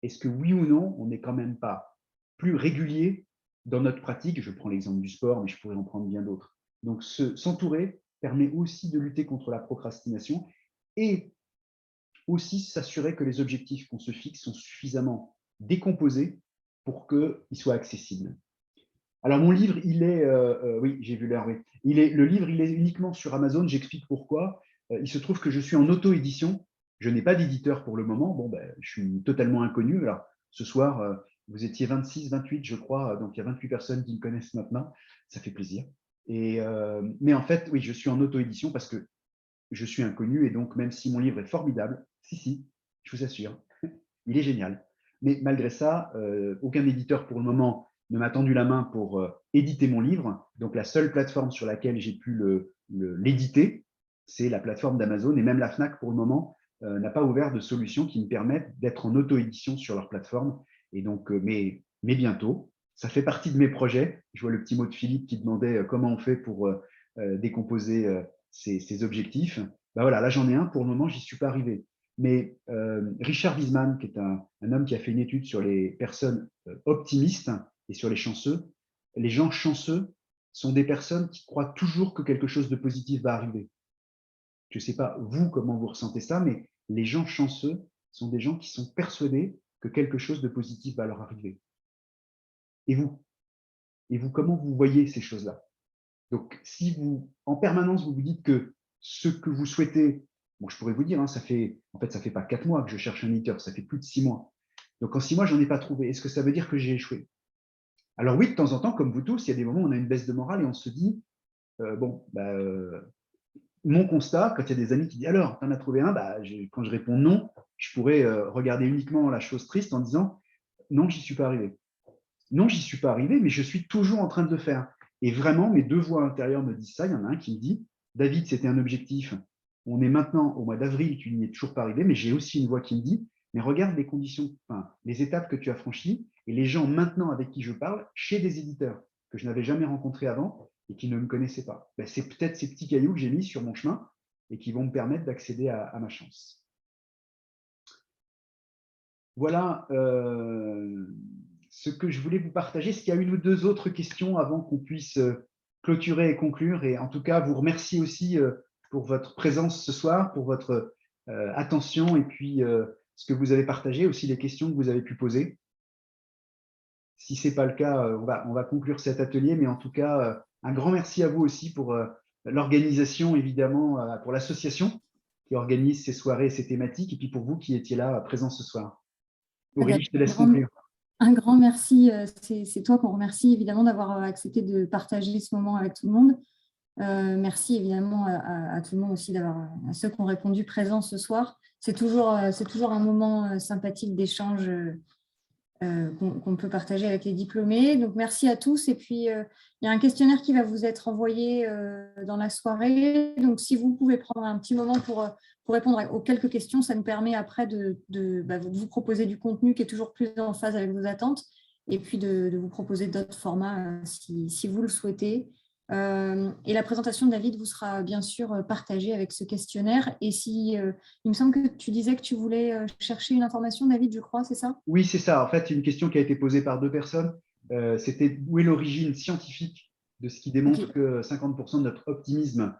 est-ce que oui ou non, on n'est quand même pas plus régulier dans notre pratique? Je prends l'exemple du sport, mais je pourrais en prendre bien d'autres. Donc, s'entourer permet aussi de lutter contre la procrastination et aussi s'assurer que les objectifs qu'on se fixe sont suffisamment décomposés pour qu'ils soient accessibles. Alors, mon livre, il est… oui, j'ai vu l'heure, oui. Le livre, il est uniquement sur Amazon. J'explique pourquoi. Il se trouve que je suis en auto-édition. Je n'ai pas d'éditeur pour le moment. Bon, je suis totalement inconnu. Alors, ce soir, vous étiez 26, 28, je crois. Donc, il y a 28 personnes qui me connaissent maintenant. Ça fait plaisir. Mais en fait, oui, je suis en auto-édition parce que je suis inconnu. Et donc, même si mon livre est formidable, si, je vous assure, il est génial. Mais malgré ça, aucun éditeur pour le moment ne m'a tendu la main pour éditer mon livre. Donc, la seule plateforme sur laquelle j'ai pu l'éditer, c'est la plateforme d'Amazon. Et même la FNAC, pour le moment, n'a pas ouvert de solution qui me permettent d'être en auto-édition sur leur plateforme. Et donc, mais bientôt, ça fait partie de mes projets. Je vois le petit mot de Philippe qui demandait comment on fait pour décomposer ces objectifs. Ben voilà, là, j'en ai un. Pour le moment, j'y suis pas arrivé. Mais Richard Wiseman, qui est un homme qui a fait une étude sur les personnes optimistes et sur les chanceux, les gens chanceux sont des personnes qui croient toujours que quelque chose de positif va arriver. Je ne sais pas, vous, comment vous ressentez ça, mais les gens chanceux sont des gens qui sont persuadés que quelque chose de positif va leur arriver. Et vous, comment vous voyez ces choses-là? Donc, si vous, en permanence, vous vous dites que ce que vous souhaitez, bon, je pourrais vous dire, hein, ça fait pas 4 mois que je cherche un éditeur, ça fait plus de 6 mois. Donc, en 6 mois, je n'en ai pas trouvé. Est-ce que ça veut dire que j'ai échoué? Alors oui, de temps en temps, comme vous tous, il y a des moments où on a une baisse de morale et on se dit, mon constat, quand il y a des amis qui disent « Alors, tu en as trouvé un ?» Quand je réponds « Non », je pourrais regarder uniquement la chose triste en disant « Non, j'y suis pas arrivé. Non, j'y suis pas arrivé, mais je suis toujours en train de le faire. » Et vraiment, mes 2 voix intérieures me disent ça. Il y en a un qui me dit « David, c'était un objectif. On est maintenant au mois d'avril, tu n'y es toujours pas arrivé. » Mais j'ai aussi une voix qui me dit « Mais regarde les conditions, les étapes que tu as franchies et les gens maintenant avec qui je parle chez des éditeurs que je n'avais jamais rencontrés avant et qui ne me connaissaient pas. » C'est peut-être ces petits cailloux que j'ai mis sur mon chemin et qui vont me permettre d'accéder à ma chance. Voilà ce que je voulais vous partager. Est-ce qu'il y a 1 ou 2 autres questions avant qu'on puisse clôturer et conclure? Et en tout cas, vous remercie aussi pour votre présence ce soir, pour votre attention et puis ce que vous avez partagé, aussi les questions que vous avez pu poser. Si ce n'est pas le cas, on va conclure cet atelier, mais en tout cas, un grand merci à vous aussi pour l'organisation, évidemment, pour l'association qui organise ces soirées et ces thématiques, et puis pour vous qui étiez là, présents ce soir. Aurélie, je te laisse conclure. Un grand merci, c'est toi qu'on remercie évidemment d'avoir accepté de partager ce moment avec tout le monde. Merci évidemment à tout le monde aussi, à ceux qui ont répondu présents ce soir. C'est toujours un moment sympathique d'échange qu'on peut partager avec les diplômés. Donc, merci à tous. Et puis, il y a un questionnaire qui va vous être envoyé dans la soirée. Donc, si vous pouvez prendre un petit moment pour répondre aux quelques questions, ça nous permet après de vous proposer du contenu qui est toujours plus en phase avec vos attentes et puis de vous proposer d'autres formats si vous le souhaitez. Et la présentation de David vous sera bien sûr partagée avec ce questionnaire. Et il me semble que tu disais que tu voulais chercher une information, David, je crois, c'est ça? Oui, c'est ça. En fait, une question qui a été posée par 2 personnes. C'était où est l'origine scientifique de ce qui démontre que 50% de notre optimisme,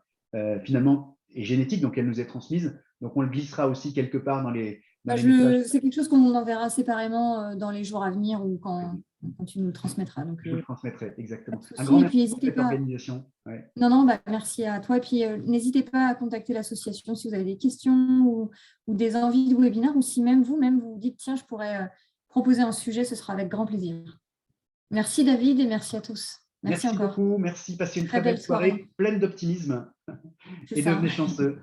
finalement, est génétique, donc elle nous est transmise. Donc, on le glissera aussi quelque part dans les messages. C'est quelque chose qu'on enverra séparément dans les jours à venir ou quand tu nous le transmettras. Donc, je vous le transmettrai, exactement. Un grand merci pour cette organisation. Ouais. Non, merci à toi. Et puis, n'hésitez pas à contacter l'association si vous avez des questions ou des envies de webinaire, ou si même vous dites, tiens, je pourrais proposer un sujet, ce sera avec grand plaisir. Merci David et merci à tous. Merci encore beaucoup. Merci. Passez une très belle soirée pleine d'optimisme et devenez chanceux.